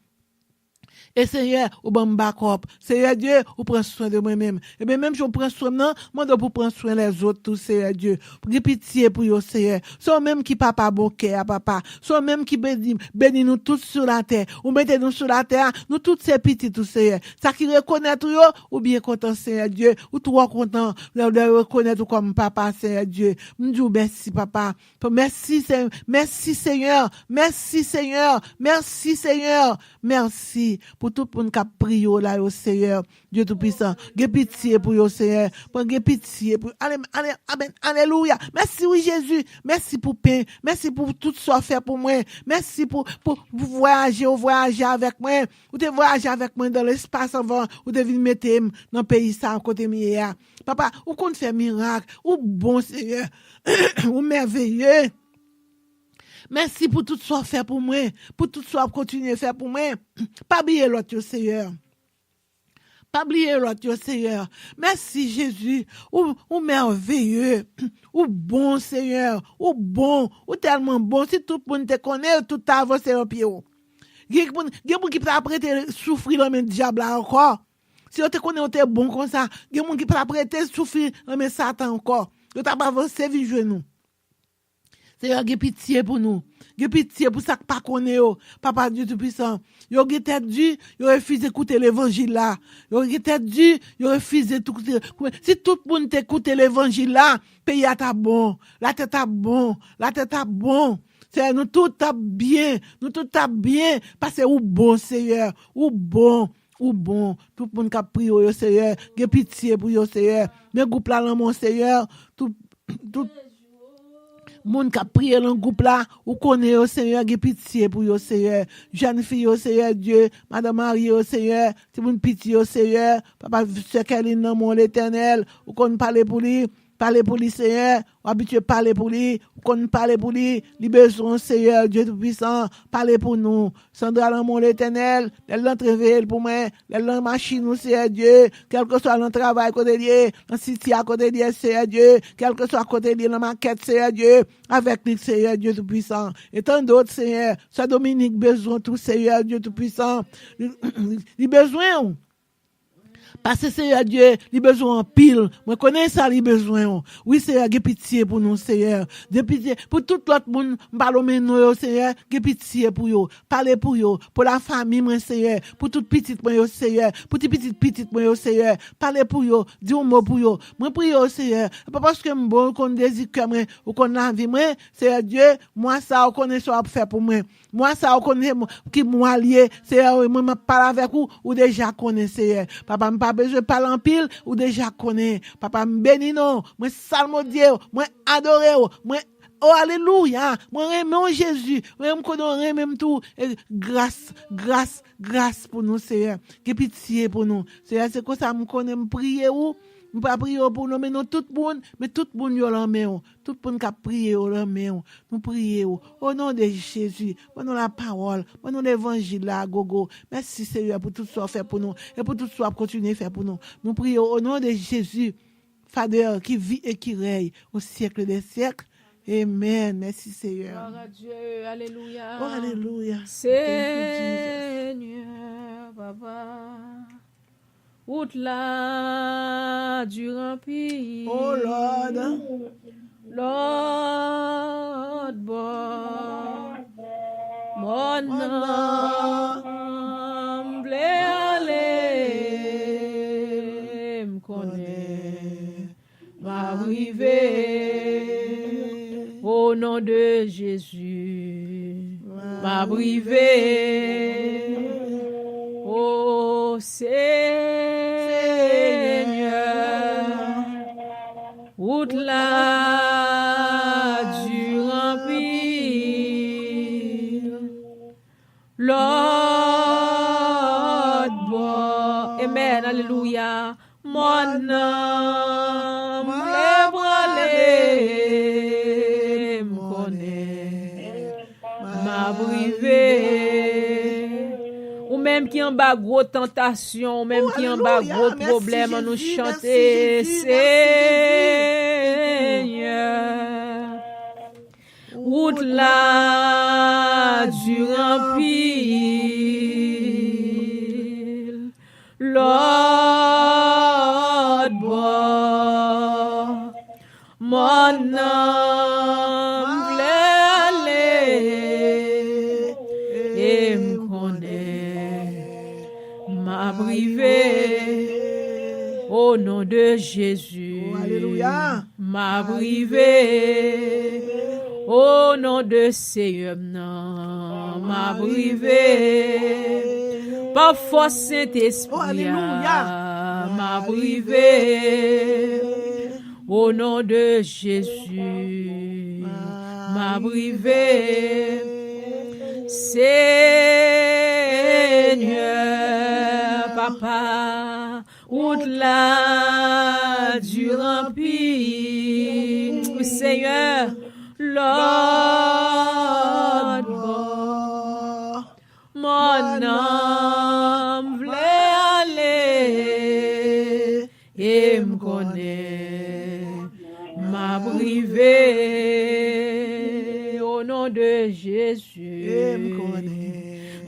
Et Seigneur, ou ban backup. Seigneur Dieu, ou prends soin de moi-même. Et bien même si on prend soin non, moi pour prendre soin les autres, tout Seigneur Dieu. Pour pitié pour yo Seigneur. Soit même qui papa bon cœur, papa. Soit même qui bénis nous tous sur la terre. Ou mettez nous sur la terre, nous tous ces petits, tout Seigneur. Ça qui reconnaît tout yo, ou bien content Seigneur Dieu. Ou trop content de reconnaître comme papa Seigneur Dieu. M'dou merci papa. Merci Seigneur. Merci Seigneur. Merci Seigneur. Merci Seigneur. Merci pour tout le monde qui a prié là, au Seigneur, Dieu Tout-Puissant. Gè pitié pour yo, Seigneur. Gè pitié pour. Amen. Alléluia. Merci, oui, Jésus. Merci pour pain. Merci pour tout ce fait pour moi. Merci pour voyager, avec moi. Ou te voyager avec moi dans l'espace avant. Ou te venir mettre dans le pays ça, côté mien. Papa, ou qu'on fait miracle. Ou bon, Seigneur. Ou merveilleux. Merci pour tout ce fait pour moi, pour tout ce que continuer à faire pour moi. Pas oublier l'autre, Seigneur. Pas oublier l'autre, Seigneur. Merci, Jésus. Ou merveilleux. Ou bon, Seigneur. Ou bon. Ou tellement bon. Si tout le monde te connaît, tout a avancé au pied. Il y a des gens qui peuvent prêter souffrir dans le diable encore. Si on te connaît, on te bon comme ça. Il y a des gens qui peuvent prêter souffrir dans le Satan encore. Vous n'avez pas avancé, vivre nous. Seigneur, gè pitié pour nous. Gè pitié pour ça que pas connaît yo. Papa Dieu Tout-Puissant. Yo gè tête dû, yo refuse d'écouter l'évangile là. Yo gè tête dû, yo refuse d'écouter. Si tout le monde t'écoute l'évangile là, pays a ta bon. La tête a bon. La tête a bon. C'est nous tout a bien. Nous tout a bien. Parce que ou bon, Seigneur. Ou bon. Ou bon. Tout le monde qui a prié yo, Seigneur. Gè pitié pour yo, Seigneur. Mais groupe là, mon Seigneur. Tout moun qui a prié dans le groupe là, ou connaît au Seigneur, qui pitié pour yo Seigneur. Jeune fille au Seigneur Dieu, Madame Marie au Seigneur, si vous pitié au Seigneur, Papa Sekeline dans mon l'Éternel, ou qu'on parle pour lui. Parlez pour lui, Seigneur. Ou habitué parler pour lui. Ou qu'on parle pour lui. Les besoins, Seigneur, Dieu Tout-Puissant. Parlez pour nous. Sandra, l'amour l'Éternel. Elle l'entrevelle pour moi. Elle l'en machine, Seigneur Dieu. Quel que soit le travail côté lié. Dans city à côté lié, Seigneur Dieu. Quel que soit côté lié, dans ma quête, Seigneur Dieu. Avec lui, Seigneur Dieu Tout-Puissant. Et tant d'autres, Seigneur. Soit Dominique besoin, tout, Seigneur Dieu Tout-Puissant. Les besoins, parce que Seigneur Dieu, il besoin en pile. Moi, connais ça, il besoin. Oui, Seigneur, j'ai pitié pour nous, Seigneur. J'ai pitié pour tout l'autre monde, parlons nous, Seigneur. J'ai pitié pour eux. Parlez pour eux. Pour la famille, moi, Seigneur. Pour toute petite, moi, Seigneur. Pour toute petite, moi, Seigneur. Parlez pour eux. Dis un mot pour eux. Moi, prie, Seigneur. Pas parce que je bon, qu'on désire que moi, ou qu'on a envie, moi, Seigneur Dieu, moi, ça, on connaît ça à faire pour moi. Moi, ça, on connaît qui moi lié. Seigneur, moi, je parle avec vous, ou déjà connaît, Seigneur. Papa, pas besoin de parler en pile ou déjà connaît. Papa béni non, moi salmo Dieu, moi adoré, moi oh alléluia, moi aime Jésus, moi aime connaître même tout grâce pour nous Seigneur. Que pitié pour nous. Seigneur, c'est quoi ça me connaît me prier ou nous pas prier pour nous mais non tout le monde, mais tout le monde yo la main. Tout le monde qui a prié au la main. Nous prions au nom de Jésus. Pendant la parole, pendant l'évangile là, gogo. Merci Seigneur pour tout ce que fait pour nous et pour tout ce que continuer à faire pour nous. Nous prions au nom de Jésus, Fadeur qui vit et qui règne au siècle des siècles. Amen. Merci Seigneur. Gloire à Dieu. Alléluia. Oh, alléluia. Seigneur, Papa. Route là du rempli. Oh Lord. Lord, bon, mon âme aller me connaît, m'arriver au nom de Jésus, m'arriver au Seigneur, route là du remplir, Lord, bon, amen, alléluia, mon âme ébranlée me connaît, m'a privé, ou même qui en bas gros tentation, ou même qui en bas gros problème, nous chanter, Seigneur, route là du rempli, l'autre bord. Mon âme voulait aller et me connaît m'a privé au nom de Jésus. Oh, alléluia. M'a privé au nom de Seigneur. M'a privé par force Saint-Esprit. Oh, alléluia. M'a privé au nom de Jésus. M'a privé Seigneur Papa, au-delà du rempli, Seigneur, l'autre bord, mon âme voulait aller et me connaît, m'a privé au nom de Jésus. Et me connaît.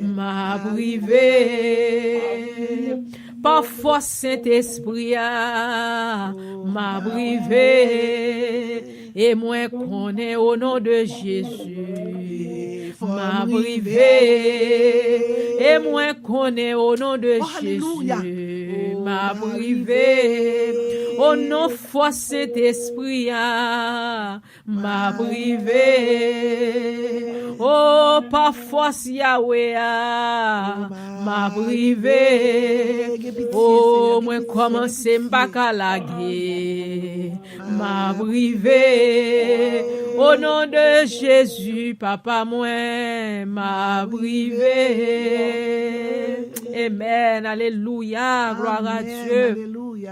M'a privé par force Saint-Esprit, m'a privé et moi connais au nom de Jésus. M'a privé et moi connais au nom de Jésus. M'a privé au nom force Saint-Esprit, m'a privé oh par force Yahweh, m'a privé oh moi commencer m'pa kalaguer, m'a privé au nom de Jésus papa moi m'a privé. Amen, alléluia, gloire à Dieu. Alléluia.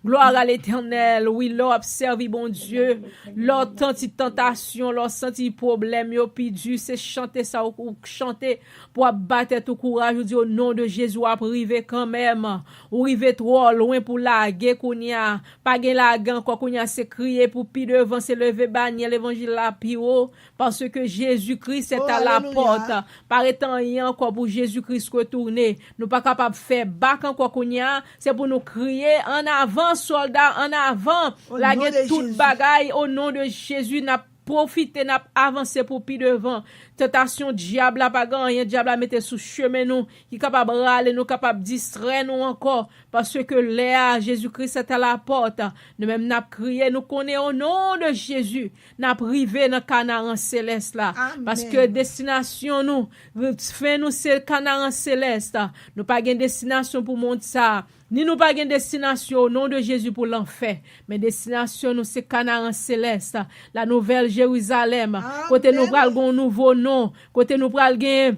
Gloire à l'Éternel. Oui, l'on observe, bon Dieu. L'on senti tentation, l'on senti problème, yo pidu, c'est chanter ça ou chanter pour abattre tout courage. Je dis au nom de Jésus, ou privé quand même. Ou rive trop loin pour laguer kounya. Pas gen lagan quoi kounya c'est crier pour pi devant, c'est lever bannière l'évangile la pi haut. Parce que Jésus-Christ est à la porte. Par étant rien encore pour Jésus-Christ retourner. Nous pas capable de faire bac encore kounya. C'est pour nous crier en avant. Soldats en avant, la guerre toute bagaille au nom de Jésus n'a profité, n'a avancé pour pi devant. Tentation diable a pas gagné, diable a mettre sous chemin nous, qui capable râler nous, capable distraire nous encore parce que là Jésus-Christ est à la porte. Nous même n'a crié, nous connaît au nom de Jésus, n'a privé dans Canaan céleste là. Amen. Parce que destination nous, fin nous c'est Canaan céleste. Nous pas gain destination pour monde ça. Ni nous pas gain destination au nom de Jésus pour l'enfer, mais destination nous c'est Canaan céleste, la nouvelle Jérusalem. Côté nous pral gon nouveau nom, côté nous pral gen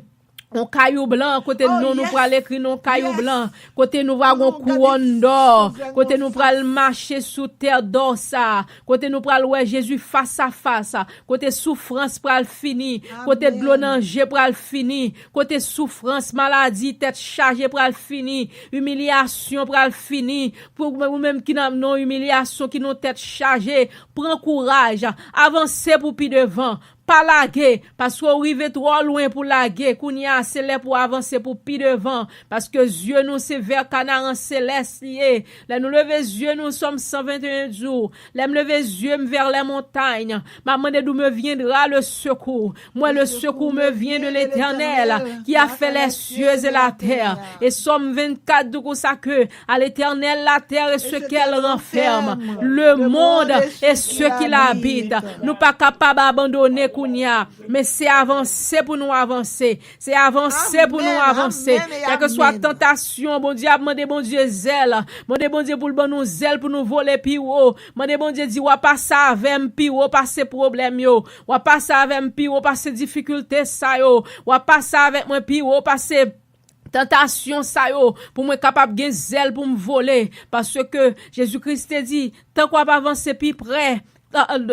on caillou blanc, côté nous pral écrit non caillou blanc, côté nous va gon couronne d'or, côté nous pral marcher sous terre d'or ça, côté nous pral ouais Jésus face à face, côté souffrance pral fini, côté de l'eau danger pral fini, côté souffrance maladie tête chargée pral fini, humiliation pral fini, pour vous même qui n'a non humiliation qui nous tête chargée, prends courage, avancez pour pi devant. Pas laguer parce qu'on arrive trop loin pour laguer kounya c'est là pour avancer pour pi devant parce que Dieu nous c'est vers Canaan céleste lié là nous lever yeux nous sommes 121 jours là me lever yeux vers les montagnes maman d'où me viendra le secours moi le secours me vient de l'Éternel qui a fait les cieux et la terre et Somme 24 de ça que à l'Éternel la terre et ce qu'elle renferme le monde et ce qui l'habite nous pas capable d'abandonner mais c'est avancer pour nous avancer. C'est avancer pour nous avancer. Quelle que soit tentation, bon Dieu, demandez bon Dieu zèle. Demandez bon Dieu pour le bon nous zèle pour nous voler pi haut. Demandez bon Dieu dit ou pas ça avec pi haut par ces problèmes yo. Ou pas ça avec pi haut par ces difficultés ça yo. Ou pas ça avec moi pi haut par ces tentation ça yo pour moi capable gen zèle pour me voler parce que Jésus-Christ dit tant qu'on va avancer plus près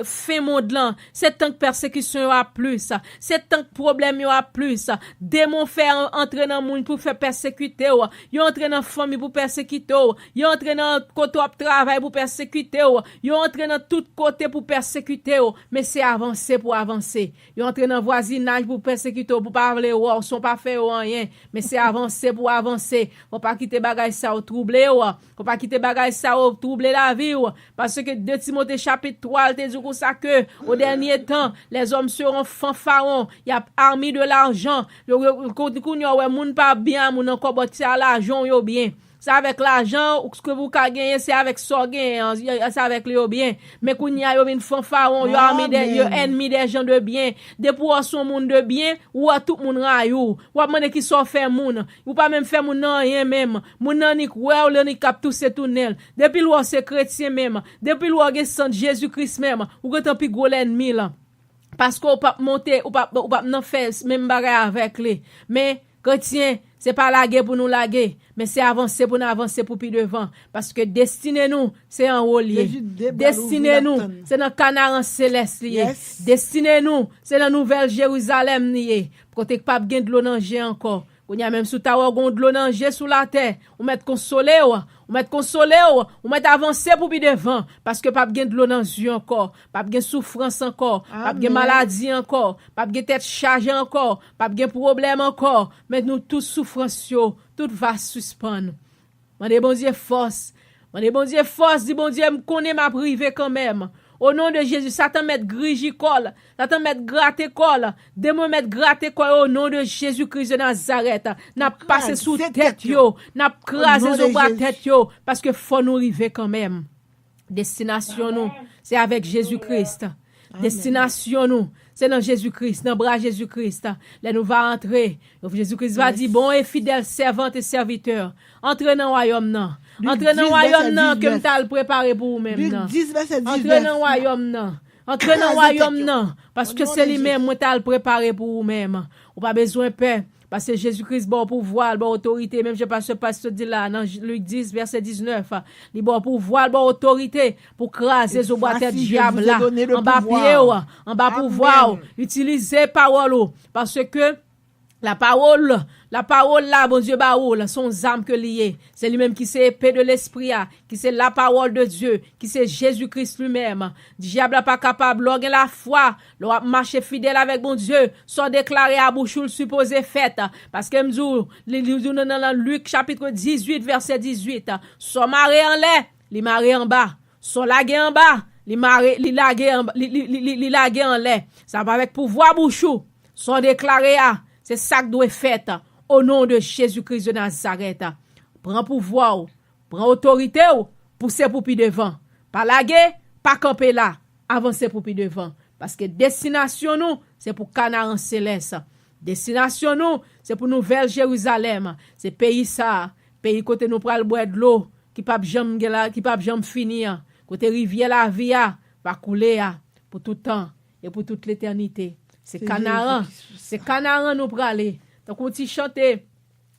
fin monde là, c'est tant que persécution y a plus, c'est tant que problème y a plus, démon fait entrer dans monde pour faire persécuter, yo entrer dans famille pour persécuter, yo entrer dans côté de travail pour persécuter, yo entrer dans tout côté pour persécuter, mais c'est avancer pour avancer. Yo entrer dans voisinage pour persécuter, pour parler ou sont pas faire rien, mais c'est avancer pour avancer. Faut pas quitter bagage ça ou troubler, faut pas quitter bagage ça ou troubler la vie, parce que 2 Timothée chapitre 3 te dit comme ça que au dernier temps les hommes seront fanfarons, y a armé de l'argent, ouais moun pas bien, moun encore bâti à l'argent yo bien. C'est avec l'argent ou ce que vous ka gagner, c'est avec ça gagner, c'est avec le bien. Mais kounya yo vinn fanfaron, yo armé des yo ennemi des gens de bien, des pour son monde de bien ou à tout moun rayou. Ou demande qui so fait moun, ou pas même faire moun nan rien même. Moun nan ni ouais ou ni cap tout ce tunnel. Depuis l'ou c'est chrétien même, depuis l'ou gen sang Jésus-Christ même, ou gen tant pi gros l'ennemi là. Parce qu'on pas monter ou pas nan faire même bagarre avec lui. Mais chrétien, c'est pas la guerre pour nous la guerre, mais c'est avancer pour nous avancer pour plus devant. Parce que destiné nous, c'est en haut lié. Destiné nous, c'est dans Canaan céleste lié. Yes. Destiné nous, c'est dans Nouvelle Jérusalem lié. Pour que pas gain de l'eau dans encore. On y a même sous ta wagon de l'eau dans sous la terre. On met consoler ou mettre consoler ou mettre avancer pour plus devant parce que pas gain de l'eau dans yeux encore, pas gain souffrance encore, pas gain maladie encore, pas gain tête chargée encore, pas gain problème encore, mais nous tous souffrance yo, tout va suspendre. Mandez bon Dieu force. Mandez bon Dieu force, dit bon Dieu me connaît ma privé quand même. Au nom de Jésus, Satan met grigicole, Satan met gratte-colle, démon met gratte-colle au nom de Jésus-Christ de Nazareth. N'a passé sous tête yo, n'a crasé sous bras tête yo, parce que faut nous arriver quand même. Destination nous, c'est avec Jésus-Christ. Destination nous, c'est dans Jésus-Christ, dans bras Jésus-Christ. Là nous va entrer. Jésus-Christ va dire bon et fidèle servante et serviteur, entrez dans le royaume non. Entrez dans le royaume non que m'ta préparé pour vous même non. Entrez dans le royaume non. Entrez dans le royaume non parce que c'est lui-même moi t'a préparé pour vous même. Ou pas besoin peur. Parce que Jésus-Christ bon pouvoir, bon autorité, même je passe pasteur dit là dans Luc 10 verset 19, il bon pouvoir, bon autorité pour craser au bois tête diable là, en bas pied, en bas pouvoir, utiliser parole parce que la parole là, bon Dieu, son âme que lié. C'est lui-même qui c'est épée de l'esprit, qui c'est la parole de Dieu, qui c'est Jésus-Christ lui-même. Diable n'est pas capable, l'orgue la foi, l'on marcher fidèle avec bon Dieu, soit déclaré à bouche ou supposé fait. Parce que m'dou, dans Luc chapitre 18, verset 18, soit maré en l'air, li maré en bas, soit lagué en bas, li lagué en l'air. Ça va avec pouvoir bouchou, soit déclaré à. C'est ça que doit faire au nom de Jésus-Christ de Nazareth. Prends pouvoir, prends autorité, pousser pour plus devant. Pas laguer, pas camper là, avancer pour plus devant. Parce que destination nous, c'est pour Canaan céleste. Destination nous, c'est pour Nouvelle Jérusalem. C'est pays ça, pays côté nous pral boire de l'eau, qui pas jamais finir. Côté rivière la vie va couler pour tout temps et pour toute l'éternité. C'est Canaan. C'est Canaan nous praler. Donc on t'y chanter.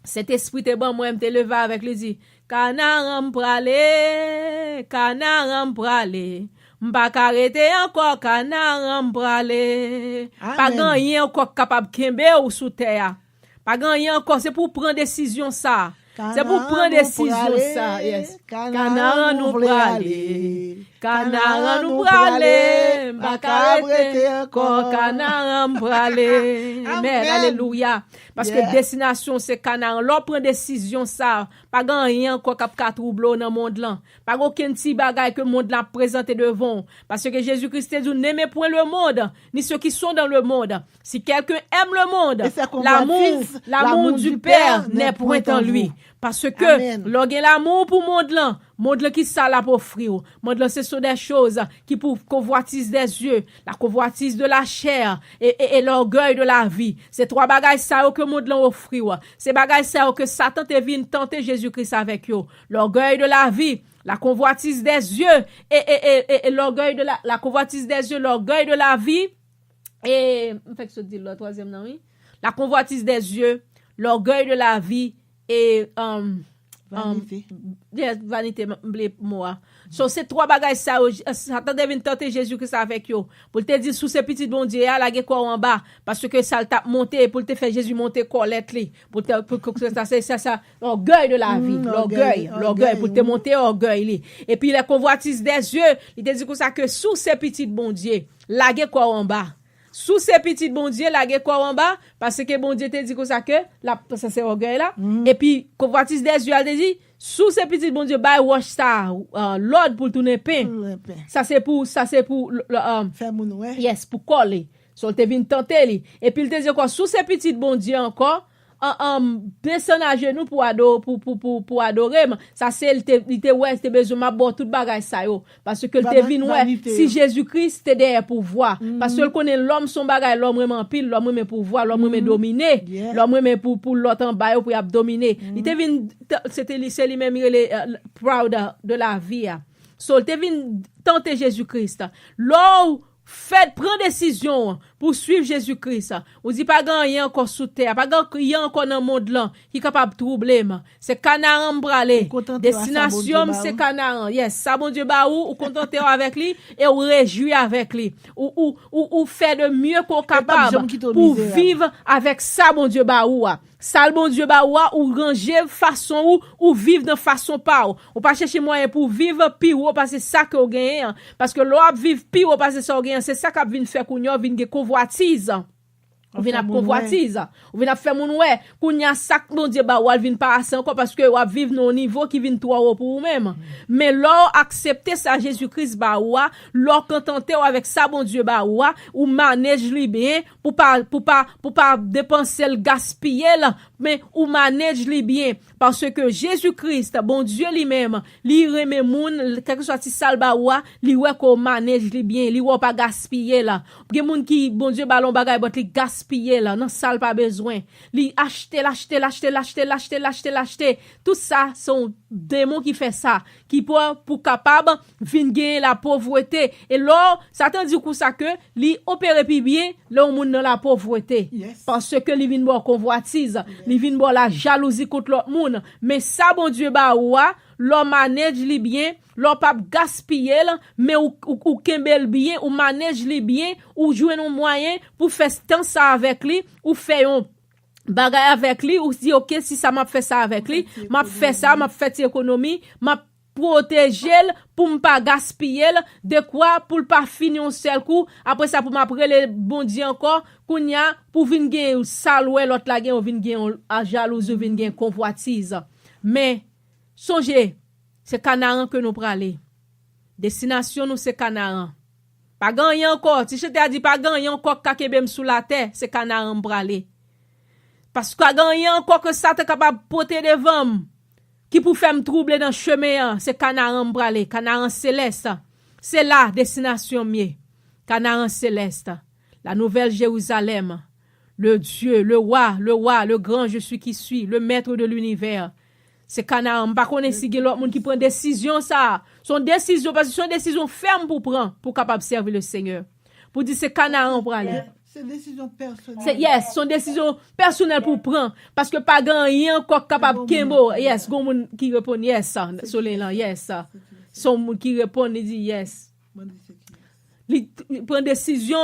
Cet esprit te bon moi me te lever avec lui dit Canaan praler, Canaan praler. M'pa arrêter encore Canaan praler. Pas gagner encore capable kembe ou sous terre. Pas gagner encore c'est pour prendre décision ça. C'est pour prendre décision ça. Yes. Canaan nous praler. Canaan nous praler. M'pa arrêter encore Canaan praler. Mais alléluia. Parce que destination c'est Canaan. L'on prend décision ça. Pas gagner encore cap trouble dans monde là. Pas aucun petit bagage que monde là présenté devant. Parce que Jésus-Christ dit n'aimez point le monde, ni ceux qui sont dans le monde. Si quelqu'un aime le monde, l'amour du Père n'est point en lui. Parce que l'on l'amour pour monde là qui ça là pour offrir. Monde là ce sont des choses qui pour convoitise des yeux, la convoitise de la chair et l'orgueil de la vie. C'est trois bagages ça que monde là offrir. C'est bagages ça que Satan te vient tenter Jésus-Christ avec eux. L'orgueil de la vie, la convoitise des yeux et l'orgueil de la convoitise des yeux, l'orgueil de la vie et fait que se dit le troisième non oui. La convoitise des yeux, l'orgueil de la vie et vanité m'blé moi. So c'est trois bagages ça Satan devine tenter Jésus-Christ avec yo pour te dire sous ces petits bon Dieu la gen quoi en bas parce que ça t'a monté pour te faire Jésus monter colette li pour que ça l'orgueil de la vie, l'orgueil pour te monter orgueil li. Et puis les convoitises des yeux, il te dit comme ça que sous ces petits bon Dieu la gen quoi en bas. Sous ces petits bon Dieu, la guerre quoi en bas, parce que bon Dieu te dit comme ça que, ça c'est orgueil là. Et puis, convoitise des yeux, elle te dit, sous ces petits bon Dieu, by wash ça, l'ordre pour tourner pain. Ça c'est pour, Faire mon ouais. yes, pour coller. So, te vient tenter li. Et puis, il te dit quoi, sous ces petits bon Dieu encore, descend à genoux pour adorer, ça c'est il te ouais c'était besoin m'a bon toute bagage ça yo parce que il te vinn ouais si Jésus-Christ était derrière pour voir parce que il connaît l'homme son bagage l'homme vraiment pile l'homme même pour voir l'homme même dominer l'homme même pour l'autre en bas pour y dominer il te vinn c'est lui même proud de la vie so il te vinn tenter Jésus-Christ l'eau faites prendre décision pour suivre Jésus-Christ. On dit pas gagner encore sous terre, pas gagner encore dans le monde là qui capable troubler. C'est Canaan bralé. Destination c'est Canaan. Yes, ça bon Dieu ba ou contenter avec lui et ou réjouir avec lui. Ou faire de mieux qu'on capable pour vivre avec ça bon Dieu ba ou. Ça bon Dieu ba ou ranger façon ou vivre de façon pas ou pas chercher moyen pour vivre pire parce que ça que vous gagnez parce que l'on vivre pire parce que ça vous gagnez c'est ça qu'a vinn faire qu'on vinn ge convoitise. On vient à convoitise. On vient à faire mon ouais. Kounya sac bon Dieu ba ou vinn pas assez encore parce que ou vivre non niveau qui vinn 3 euros pour vous même. Mais l'or accepter ça Jésus-Christ ba ou l'or contenter avec ça bon Dieu ba ou manage lui bien pour pas dépenser le gaspiller là mais ou manage lui bien parce que Jésus-Christ bon Dieu lui-même li remet moun quelque soit si sale ba ou li ouais qu'on manage lui bien li ou pas gaspiller là. Gen moun qui bon Dieu ballon bagay bot li gaspiller là, non ça pas besoin. Li acheter. Tout ça sont démons qui fait ça, qui pour capable vinn gagner la pauvreté. Et là, Satan dit coup ça que li opérer puis bien, là on moun dans la pauvreté. Yes. Parce que li vinn bon convoitise, li vinn bon la jalousie contre l'autre moun. Mais ça bon Dieu ba ouah, l'homme manage li bien, l'on pas gaspiller mais ou kembel bien ou manage li bien ou jouer un moyen pour faire temps ça avec lui ou faire un bagay avec lui ou si OK si ça m'a fait ça avec lui m'a fait ça m'a fait économie m'a protéger pour pas gaspiller de quoi pour pas finir un seul coup après ça pour m'après le bon Dieu encore kounya pour vinn gen saloué l'autre la gen vinn gen a jalousie vinn gen convoitise mais songez c'est Canaan que nous pral. Destination nous c'est Canaan. Pas gagner encore. Si je t'ai dit pas gagner encore kakebem sous la terre, c'est Canaan pral. Parce que gagner encore que ça t'es capable porter devant qui pour faire me troubler dans chemin, c'est Canaan pral, Canaan céleste. C'est là destination mieux. Canaan céleste. La nouvelle Jérusalem. Le Dieu, le roi, le grand je suis qui suis, le maître de l'univers. C'est Canaan, pas connaît si l'autre monde qui prend décision ça. Son décision parce que son décision ferme pour prendre pour capable servir le Seigneur. Pour dire c'est Canaan pour aller. C'est décision personnelle. C'est yes, son décision personnelle pour prendre parce que pas gagner encore capable kembo. Yes, gon monde qui répond yes ça, soleil là, yes ça. Son monde qui répond il dit yes. Il prend décision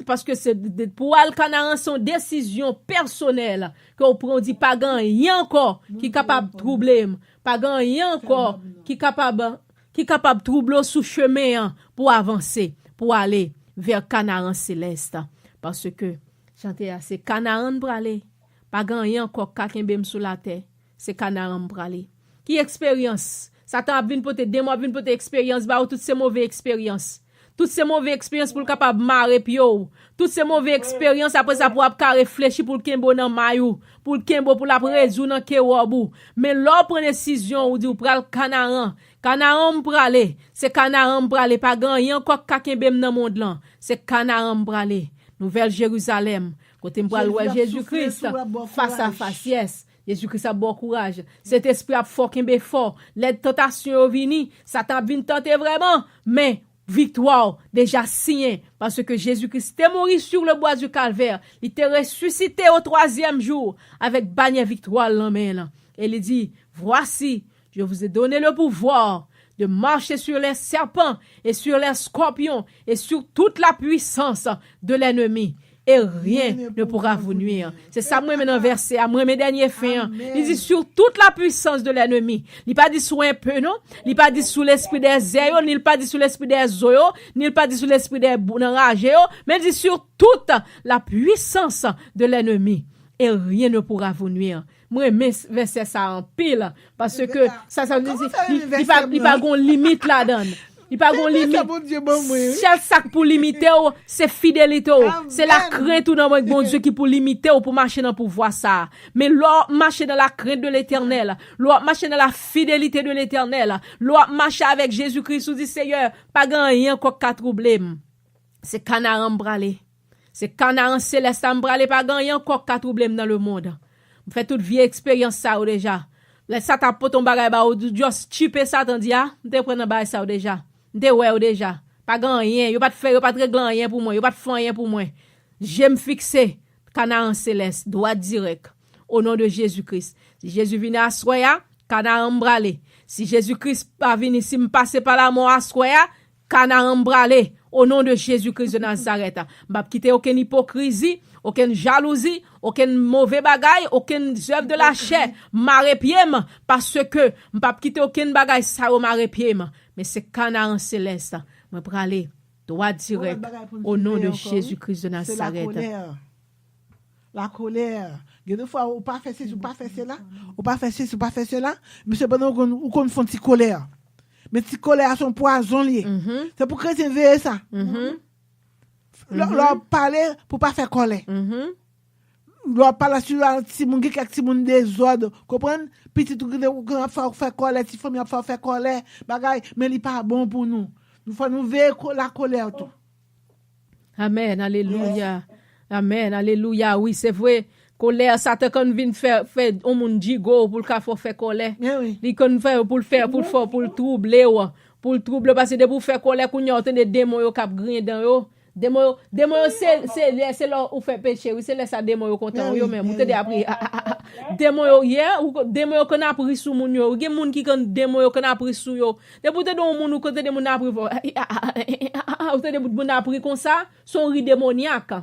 parce que c'est pour al Canaan son décision personnelle que on prend dit pas gagner encore qui capable troubler pas gagner encore qui capable troubler sous chemin pour avancer pour aller vers Canaan céleste parce que chanter c'est Canaan pour aller pas gagner encore kakembem sous la terre c'est Canaan pour aller qui expérience Satan vinn peut-être des mois vinn peut-être expérience ba ou toutes ces mauvaises expériences. Toutes ces mauvaises expériences pour le capable marrer pio. Toutes ces mauvaises expériences après ça pour ka réfléchir pour le kembo nan mayou, pour le kembo pour la résoudre nan kewobou. Mais là prend décision ou dit ou pral Canaan. Canaan pralé, c'est Canaan pralé pas gagner encore kakembem nan monde là. C'est Canaan pralé. Nouvelle Jérusalem. Côté m'pral ouais Jésus-Christ face à face. Yes. Jésus-Christ a bon courage. Cet esprit a fort kembe fort. Les tentations vini, Satan vinn tenter vraiment, mais victoire déjà signée parce que Jésus-Christ est mort sur le bois du calvaire, il était ressuscité au 3e jour avec bannière victoire l'emmène. Et il dit voici, je vous ai donné le pouvoir de marcher sur les serpents et sur les scorpions et sur toute la puissance de l'ennemi. Et rien ne pourra vous nuire. C'est ça, moi, maintenant, verset, à moi, mes derniers fins. Il dit sur toute la puissance de l'ennemi. Il pas dit sur un peu, non? Il pas dit sous l'esprit des airs, ni il pas dit sous l'esprit des eaux, ni il pas dit sous l'esprit des enragés, mais il dit sur toute la puissance de l'ennemi. Et rien ne pourra vous nuire. Moi, mes verset ça en pile, parce que ça veut dire, il pas gon limite là-dedans. Il pas gon limite. Seul sac pour limiter, c'est fidélité. C'est la crainte ou dans mon bon Dieu qui pour limiter ou pour marcher dans pouvoir ça. Mais l'or marcher dans la crainte de l'Éternel, l'or marcher dans la fidélité de l'Éternel, l'or marcher avec Jésus-Christ ou dit Seigneur, pas grand rien quoi qu'à troubler. C'est canard embralé. C'est canard céleste embralé, pas grand rien quoi qu'à troubler dans le monde. On fait toute vieille expérience ça ou déjà. Là ça t'a pas ton bagay ba ou juste chipé ça t'en dit ah, t'es prendre bagay ça ou déjà. T'es ouais ou déjà. Pas grand rien, yo pas de faire, yo pas de régler rien pour moi, yo pas de faire rien pour moi. J'aime fixer canard céleste, droit direct au nom de Jésus-Christ. Si Jésus vient à soya, canard embralé. Si Jésus-Christ pas venu si me passer par la mort à soya, canard embralé au nom de Jésus-Christ de Nazareth. M'pa quitter aucune hypocrisie, aucune jalousie, aucun mauvais bagay, aucune œuvre de la chair, marre pied parce que m'pa quitter aucun bagay ça au marre pied mais c'est canard céleste. Moi praler droit direct au nom de Jésus-Christ de Nazareth. La colère. Des fois ou pas faire ceci, ou pas faire cela, ou pas faire ceci, ou pas faire cela, mais c'est pendant ou qu'on font petite colère. Mais petite colère son poison lié. C'est pour chrétien veiller ça. Leur parler pour pas faire colère. Leur parler sur si mon gars qui mon désordre, comprendre petit tout que faire colère, si famille faire colère, bagay, mais il pas bon pour nous. Nous faut nous veiller la colère tout. Amen, alléluia. Amen, alléluia. Oui, c'est vrai. Colère, Satan quand vient faire on moun digo pour le faut faire colère. Il quand faire pour le troubler parce que de pour faire colère qu'on y a des démons yo cap grin dans yo. Démon c'est là où fait péché, oui c'est là ça démon yo content yo même. Ou te de appris démon yo hier ou démon yo qu'on a pris sous moun yo. Gen moun qui quand démon yo qu'on a pris sous yo. De pour te don moun ou côté de moun a pris ou te de moun a pris comme ça, son ri démoniaque.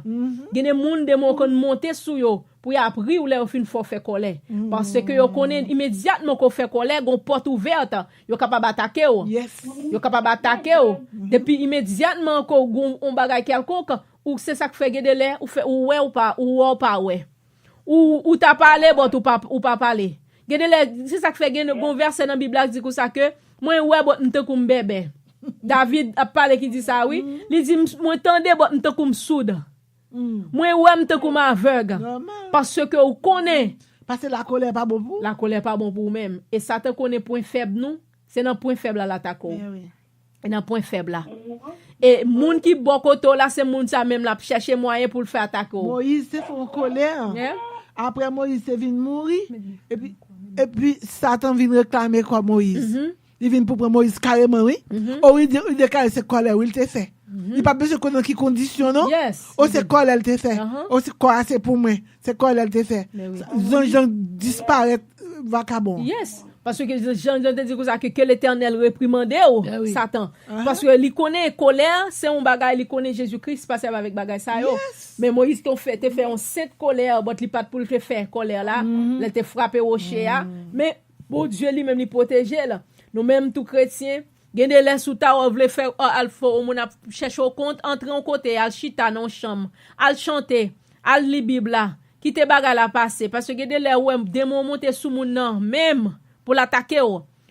Gen moun démon qu'on monter sous yo. Pour y appris ou là fin faut faire colère parce que yo connaît immédiatement qu'on fait colère gon porte ouverte yo capable attaquer yo capable attaquer depuis immédiatement qu'on gon on bagay quelconque ou c'est ça que fait gade l'air ou fait ou ouais ou pas ouais ou t'a parlé bon ou pas parler gade l'air c'est ça que fait gade gon verset dans Bible dit comme ça que moi ouais bon m'te comme bébé David a parlé qui dit ça oui il dit moi tendez bon m'te comme soude. Moi ouais m'te comme aveugle parce que ou connaît parce que la colère pas bon pour la colère pas bon pour même et ça te connaît point faible nous c'est dans point faible là l'attaque et dans point faible là et moun qui bokoto là c'est moun ça même là chercher moyen pour le faire attaquer Moïse c'est en colère après Moïse c'est vient mourir et puis Satan vient réclamer quoi Moïse il vient pour prendre Moïse carrément oui il déclare c'est colère il te fait. Il pas besoin qu'on qui conditionne non c'est quoi elle te fait c'est quoi c'est pour moi c'est quoi elle te fait Jean disparaître vagabond parce que Jean te dit que l'Éternel réprimandait Satan parce que il connaît colère c'est un bagage il connaît Jésus-Christ parce avec bagage ça mais Moïse te fait en sainte colère but il pas pour le faire colère là il te frappé au chien mais bon Dieu lui même il protéger là nous même tout chrétiens gende les sous ta on veut faire alpha on a chercher au compte entrer en côté al chita dans chambre al chanter al li bible là quitter bagarre la passer parce que gende les ouais démon monter sous moun nan même pour l'attaquer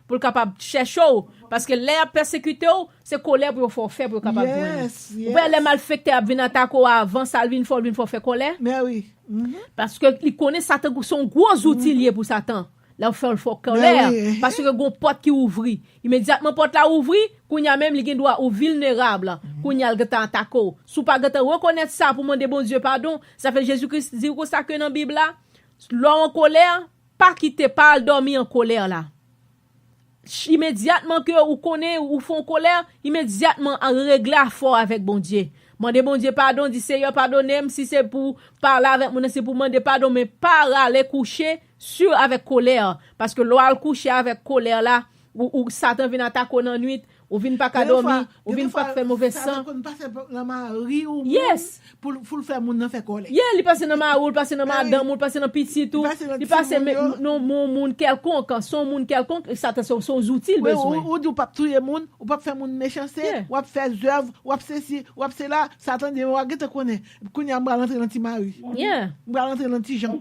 pour capable chercher parce que les persécuter c'est colère pour faire pour capable ou bien les malfaiteurs a venir attaquer avant ça vinn faut faire colère mais oui parce que il connaît Satan son gros outil lié pour Satan. Là faire faut colère parce que gon porte qui ouvri immédiatement porte là ouvri kounya même li gen doit ou vulnérable kounya gata attaquer sou pas gata reconnaître ça pour demander bon Dieu pardon ça fait Jésus-Christ dit comme ça que dans Bible là l'homme en colère pas quitter pas dormir en colère là immédiatement que ou connaît ou font colère, immédiatement en régler fort avec bon Dieu. Mandez bon Dieu pardon, dit Seigneur pardonnez-moi si c'est pour parler avec moi, c'est pour demander pardon, mais pas aller coucher sur avec colère parce que l'on coucher avec colère là ou Satan vient attaquer dans nuit, ou vient pas qu'à dormir, ou vient pas faire mauvais sang. Yes. Pour faire moun nan faire colère. Yeah, il passe dans ma roule, passe dans madame, il passe dans petit tout. Il passe non moun quelconque, son moun quelconque, Satan son outils besoin. Ou pas tuer moun, ou pas faire moun méchanceté, ou pas faire œuvre, ou pas ceci, ou pas cela, Satan dit ou te connaît. Kounya m'ba rentrer dans ti mari. Yeah. M'ba rentrer dans ti Jean.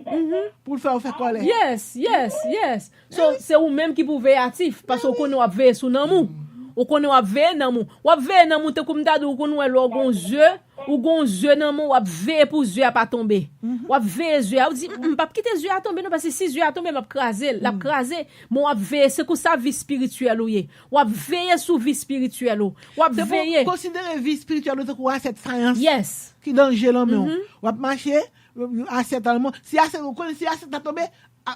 Pour faire colère. Yes. So c'est ou même qui pouvait actif parce qu'on connaît veiller sous nan mou. On connaît veiller nan mou. Ou veiller nan mou te comme ta ou connaît lo gon yeux, ou gon yeux nan mou, ou veiller pour yeux à pas tomber. Ou veiller yeux, ou dit pas quitter yeux à tomber non parce que si yeux à tomber m'a craser, l'a craser. Mon ou veiller c'est que ça vie spirituelle ou veiller sur vie spirituelle ou veiller. Considérer vie spirituelle comme cette science. Yes. Qui danger l'homme. Ou marcher à cet allemand. Si à cette a tombé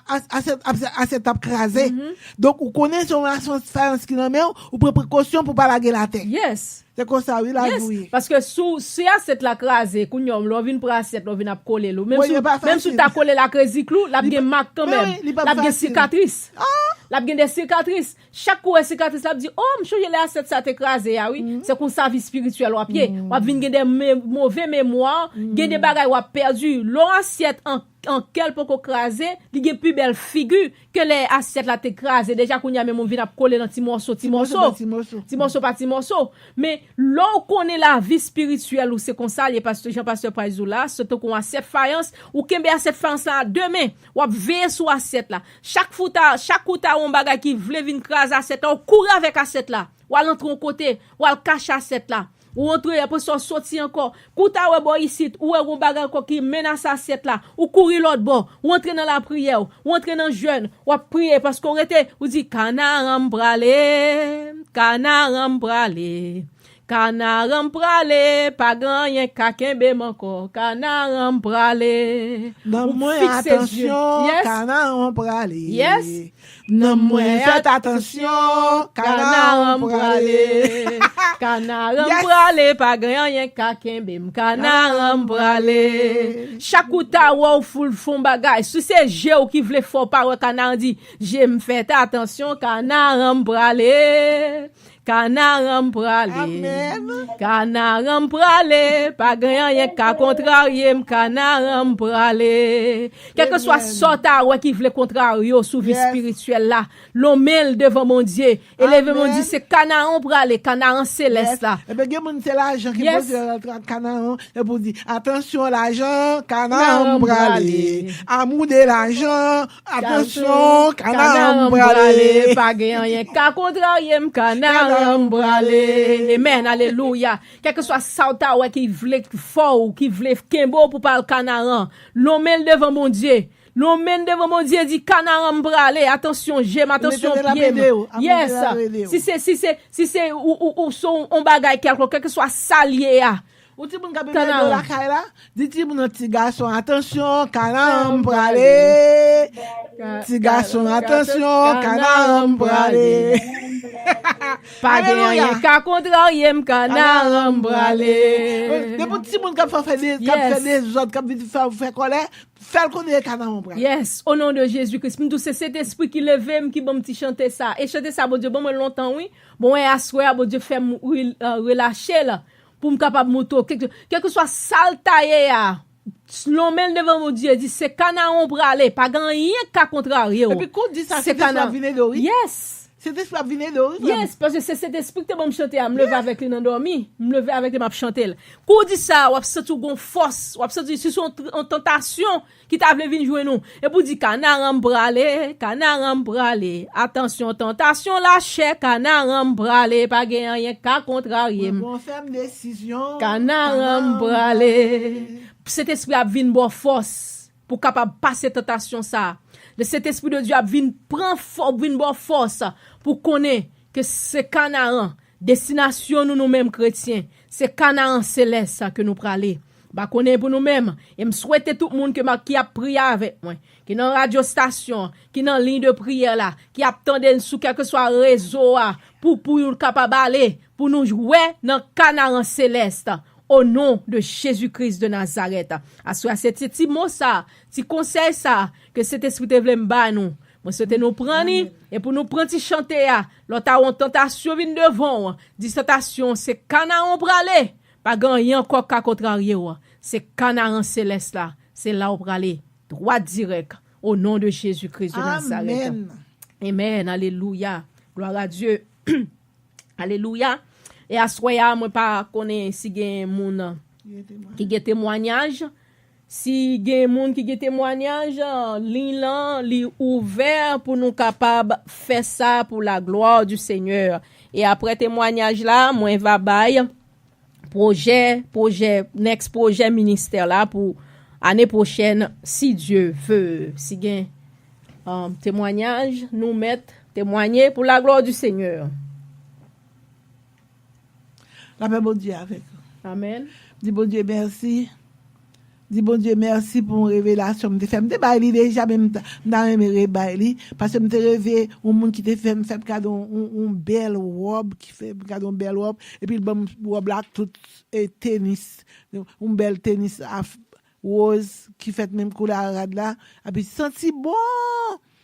à cette crasé. Donc, vous connaissez son expérience qui n'a même, ou prend précaution pour pas la la tête. Yes. C'est comme ça, oui, la yes. Parce que si assiette la crasé, kounyom, l'on vient pour assiette, l'on vient coller l'eau. Même si t'as collé la crasi clou, la bien marque quand même. La bien cicatrice. La bien des cicatrices. Chaque coup est cicatrice, la dit, oh, m'chou, y'a l'assiette, ça t'écrasé, ah oui. C'est comme ça, vie spirituelle, ou à pied. Ou à venir des mauvais mémoires, des bagailles, ou à perdu. L'on assiette en quel peut écraser, il y a plus belle figure que les assiettes là t'écraser déjà qu'on y a même on vient coller dans petit morceau par petit morceau mais là on connaît la vie spirituelle ou c'est comme ça les pasteur Jean-Pasteur Paizou là surtout qu'on a cette faïence ou kembe a cette faïence là demain ou veiller sur assiette là chaque coup on bagage qui veut venir craser assiette on court avec assiette là ou à l'entre côté ou à cacher assiette là ou entrer après sorti encore kouta ou boy ici ou un bagage encore qui menace assiette là ou courir l'autre bord ou entrer dans la prière ou entrer dans jeûne ou prier parce qu'on était ou dit canaram bralé Canaram bralé, pas gagné kakembe manko. Canaram bralé. Non moins attention, canaram bralé. Yes. Non moins attention, canaram bralé. Canaram bralé, pas gagné kakembe. Canaram bralé. Chaque outa ou full fond bagay. Si c'est Jéo qui voulait fort par canaram dit, j'aime fait attention, canaram bralé. Canaram bralé. Amen. Canaram bralé. Pas gagné ka contrarier canaram bralé. Quel que soit sorta ou qui voulait contrarier sous vie spirituelle là, l'homme devant mon Dieu. Élevé mon Dieu, c'est canaram bralé, canaram céleste là. Et ben gen c'est l'argent qui pose canaram et pour dire attention l'argent, canaram bralé. Amour de l'argent, attention, canaram bralé. Pas gagné ka contrarier canaram bralé. Amen, alléluia. Quel que soit Sauta ou qui voulait fort ou qui voulait kembo pour parler canaran, l'homme devant mon Dieu. L'homme devant mon Dieu dit canaran bralé. Attention, j'aime, attention, bien. Yes. Si c'est ou son on bagaille quel que soit salier à. Ou ti moun ka bebe do la kay la, di ti moun ti garçon attention, canaram bralé. Ti garçon attention, canaram bralé. Pas gagné ka contrarier canaram bralé. De petit moun ka fait des autres ka faire colère, faire connaître canaram bralé. Yes, au nom de Jésus-Christ, m'dou c'est cet esprit qui lève qui bon petit chanter ça. Et chanter ça bon Dieu bon longtemps oui. Bon et assoir bon Dieu fait relâcher là. Pour me capable moto quel que soit saltaye ya l'homme devant mon Dieu dit c'est canaran bralé pas gagné qu'à contrarier et puis quand dit ça c'est canaran venir de oui yes c'est esprit venir de oui yes parce que c'est cet esprit que bon me chanter me lever avec lui dans dormi me lever avec lui m'a chanter quand dit ça ou senti gon force ou senti si son en tentation qui t'a voulu venir jouer nous et pour dire canaran bralé attention tentation lâcher canaran bralé pas gagné qu'à contrarier bon ferme décision canaran bralé cet esprit a vinn bon force pour capable passer tentation ça cet esprit de Dieu a vinn prend bon force pour connaître que c'est Canaan destination nous mêmes chrétiens c'est Canaan céleste que nous praler Bah connaît pour nous-mêmes et me souhaiter tout le monde qui a prié avec moi, qui dans radio station, qui dans ligne de prière là, qui attendent sous quel que soit réseau pour nous capable aller pour nous jouer dans Canaan céleste au nom de Jésus-Christ de Nazareth. À ce c'est petit mot ça, petit conseil ça que cet esprit te veut me nous. Moi souhaite nous prendre et pour nous prendre chanter l'autre a tentation vient devant, dit tentation c'est Canaan pour aller. Pas gagner encore qu'à contrarier. C'est Canaan céleste là. C'est là où pour aller. Droit direct. Au nom de Jésus-Christ de Nazareth. Amen. Amen. Alléluia. Gloire à Dieu. Alléluia. Et à soya, moi pas connais si gen moun qui gen témoignage. Si gen moun qui gen témoignage, ligne là, li ouvert pour nous capable faire ça pour la gloire du Seigneur. Et après témoignage là, moi va bailler projet ministère là pour année prochaine si Dieu veut. Si gain témoignage nous mettre témoigner pour la gloire du Seigneur. La paix bon Dieu avec vous. Amen. Dis bon Dieu merci. Dis bon Dieu merci pour une révélation. Je fais déjà même dans mes réveils parce que je rêvé un monde qui te fait cadeau une belle robe qui fait cadeau une belle robe et puis le robe là tout tennis une belle tennis rose qui fait même couleur là et puis senti bon.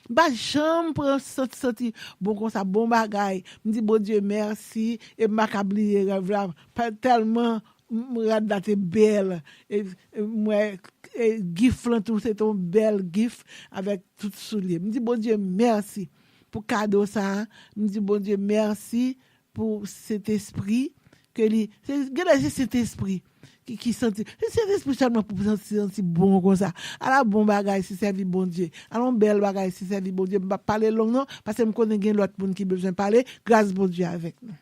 Bah chambre senti bon comme ça bon bagaille. Me dit bon Dieu merci et m'accabler rêve là tellement Rad là t'es belle et moi gif là tout c'est ton belle gif avec tout soulier. Me dit bon Dieu merci pour cadeau ça. Me dit bon Dieu merci pour cet esprit que lui c'est cet esprit qui sentit cet esprit seulement pour sentir bon comme ça. Alors bon bagage c'est servi bon Dieu. Alors belle bagage c'est servi bon Dieu. Pas parler long non parce que me connais gain l'autre monde qui besoin parler grâce bon Dieu avec nous.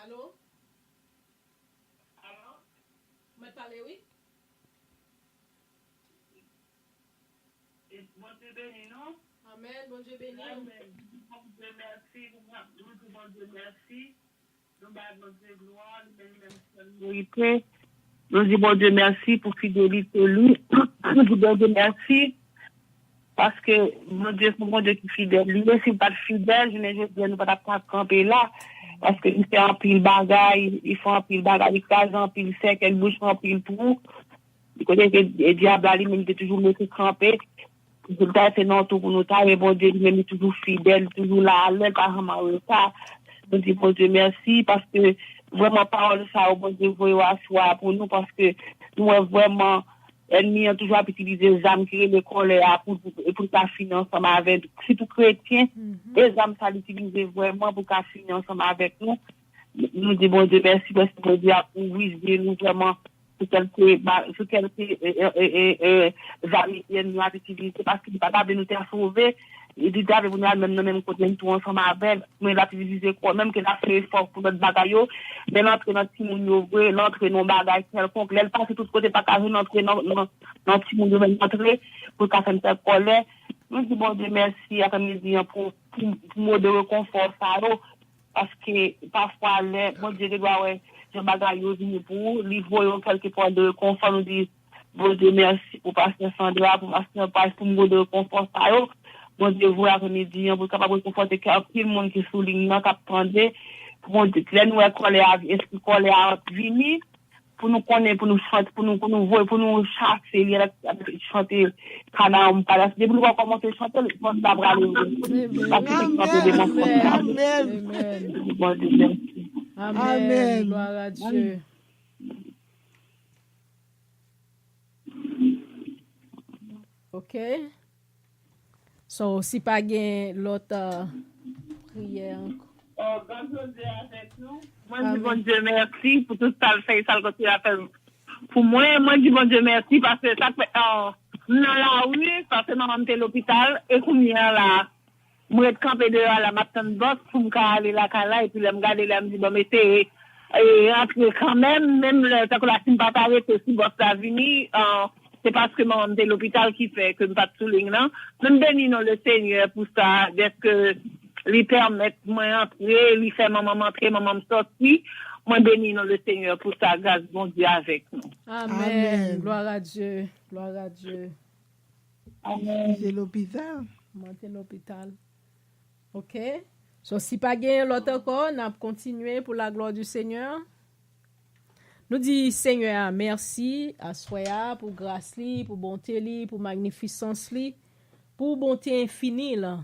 Allô? Me parler, oui? Bon Dieu béni, non? Amen, bon Dieu béni. Amen. Bon Dieu merci, bon Dieu merci. Nous bon Dieu gloire, nous nous disons bon Dieu merci pour fidélité lui. Nous disons bon Dieu merci parce que mon Dieu, c'est mon Dieu qui est fidèle. Lui, s'il n'est pas fidèle, je ne vais pas camper là. Parce qu'il fait un pile bagaille, il fait un pile bagaille, il crase un pile sec, il bouge un pile trou. Du côté que le diable a lui-même toujours laissé camper. Il a fait non tout pour nous, mais bon Dieu, il est toujours fidèle, toujours là, à l'aide, par ça. Je dis bon Dieu merci parce que vraiment parole ça, bon Dieu, vous asseoir pour nous parce que nous vraiment ennemi a toujours utilisé les âmes qui les colère pour ta finance ensemble avec surtout chrétien les âmes ça l'utiliser vraiment pour ta finance ensemble avec nous. Nous disons bon Dieu merci parce que Dieu a ouvert nous vraiment sur quelques amis qui nous a utilisé parce qu'il n'est pas capable de nous faire sauver. Il dit d'ailleurs vous même côté tout ensemble avec mais la utiliser quoi même que la fait effort pour notre bagaille mais l'entrée dans petit monde vrai l'entrée non bagaille quelconque elle passe tout côté pas qu'à l'entrée non petit monde même entrer pour qu'à faire une colère. Nous dit bon Dieu merci après-midi pour mot de réconfort ça parce que parfois les bon Dieu doit ouais je bagaille venir pour livrer quelque point de réconfort. Nous dit bon Dieu merci pour passer Sandra pour passer pas pour mot de réconfort ça bon Dieu, vous après-midi, pour capable de conforter tout le monde qui souligne, qui attendait, pour nous dire, nous, est-ce que coller à venir, pour nous connaître, pour nous chanter, pour nous voir, pour nous chasser, chanter, Canaan, Palace, depuis nous commencer à chanter, le monde d'Abraham, Amen. Gloire à Dieu. OK. So, si pas gen l'autre prière. Bonne Dieu avec nous. Moi, dis bon Dieu merci pour tout ça, le fait, ça, le côté à faire. Pour moi, dis bon Dieu merci parce que ça fait, dans la rue, parce que maman était à l'hôpital, et comme il y a là, moi, être campé dehors à la matin de bosse, pour me aller la cala, et puis, me garder là, me dit, bon, mettez, Et après, quand même tant que la team pas arrêté, si boss a venu, c'est parce que maman de l'hôpital qui fait que pas de souligne là. Même béni non le Seigneur pour ça, dès que lui permettre moi entrer, lui fait maman entrer, maman me sortir. Moi béni non le Seigneur pour ça, grâce bon Dieu avec nous. Amen. Amen. Gloire à Dieu. Gloire à Dieu. Amen. C'est l'hôpital. Monter l'hôpital. OK? So, si pas gagné l'autre encore, n'a continuer pour la gloire du Seigneur. Nous dit Seigneur, merci à Soya pour grâce li, pour bonté li, pour magnificence li, pour bonté infinie là.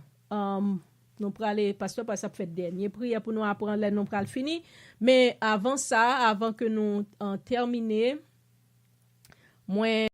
Nous pral pasteur parce que ça fait dernier prière pour nous apprendre là nous pral fini, mais avant ça, avant que nous terminer, moi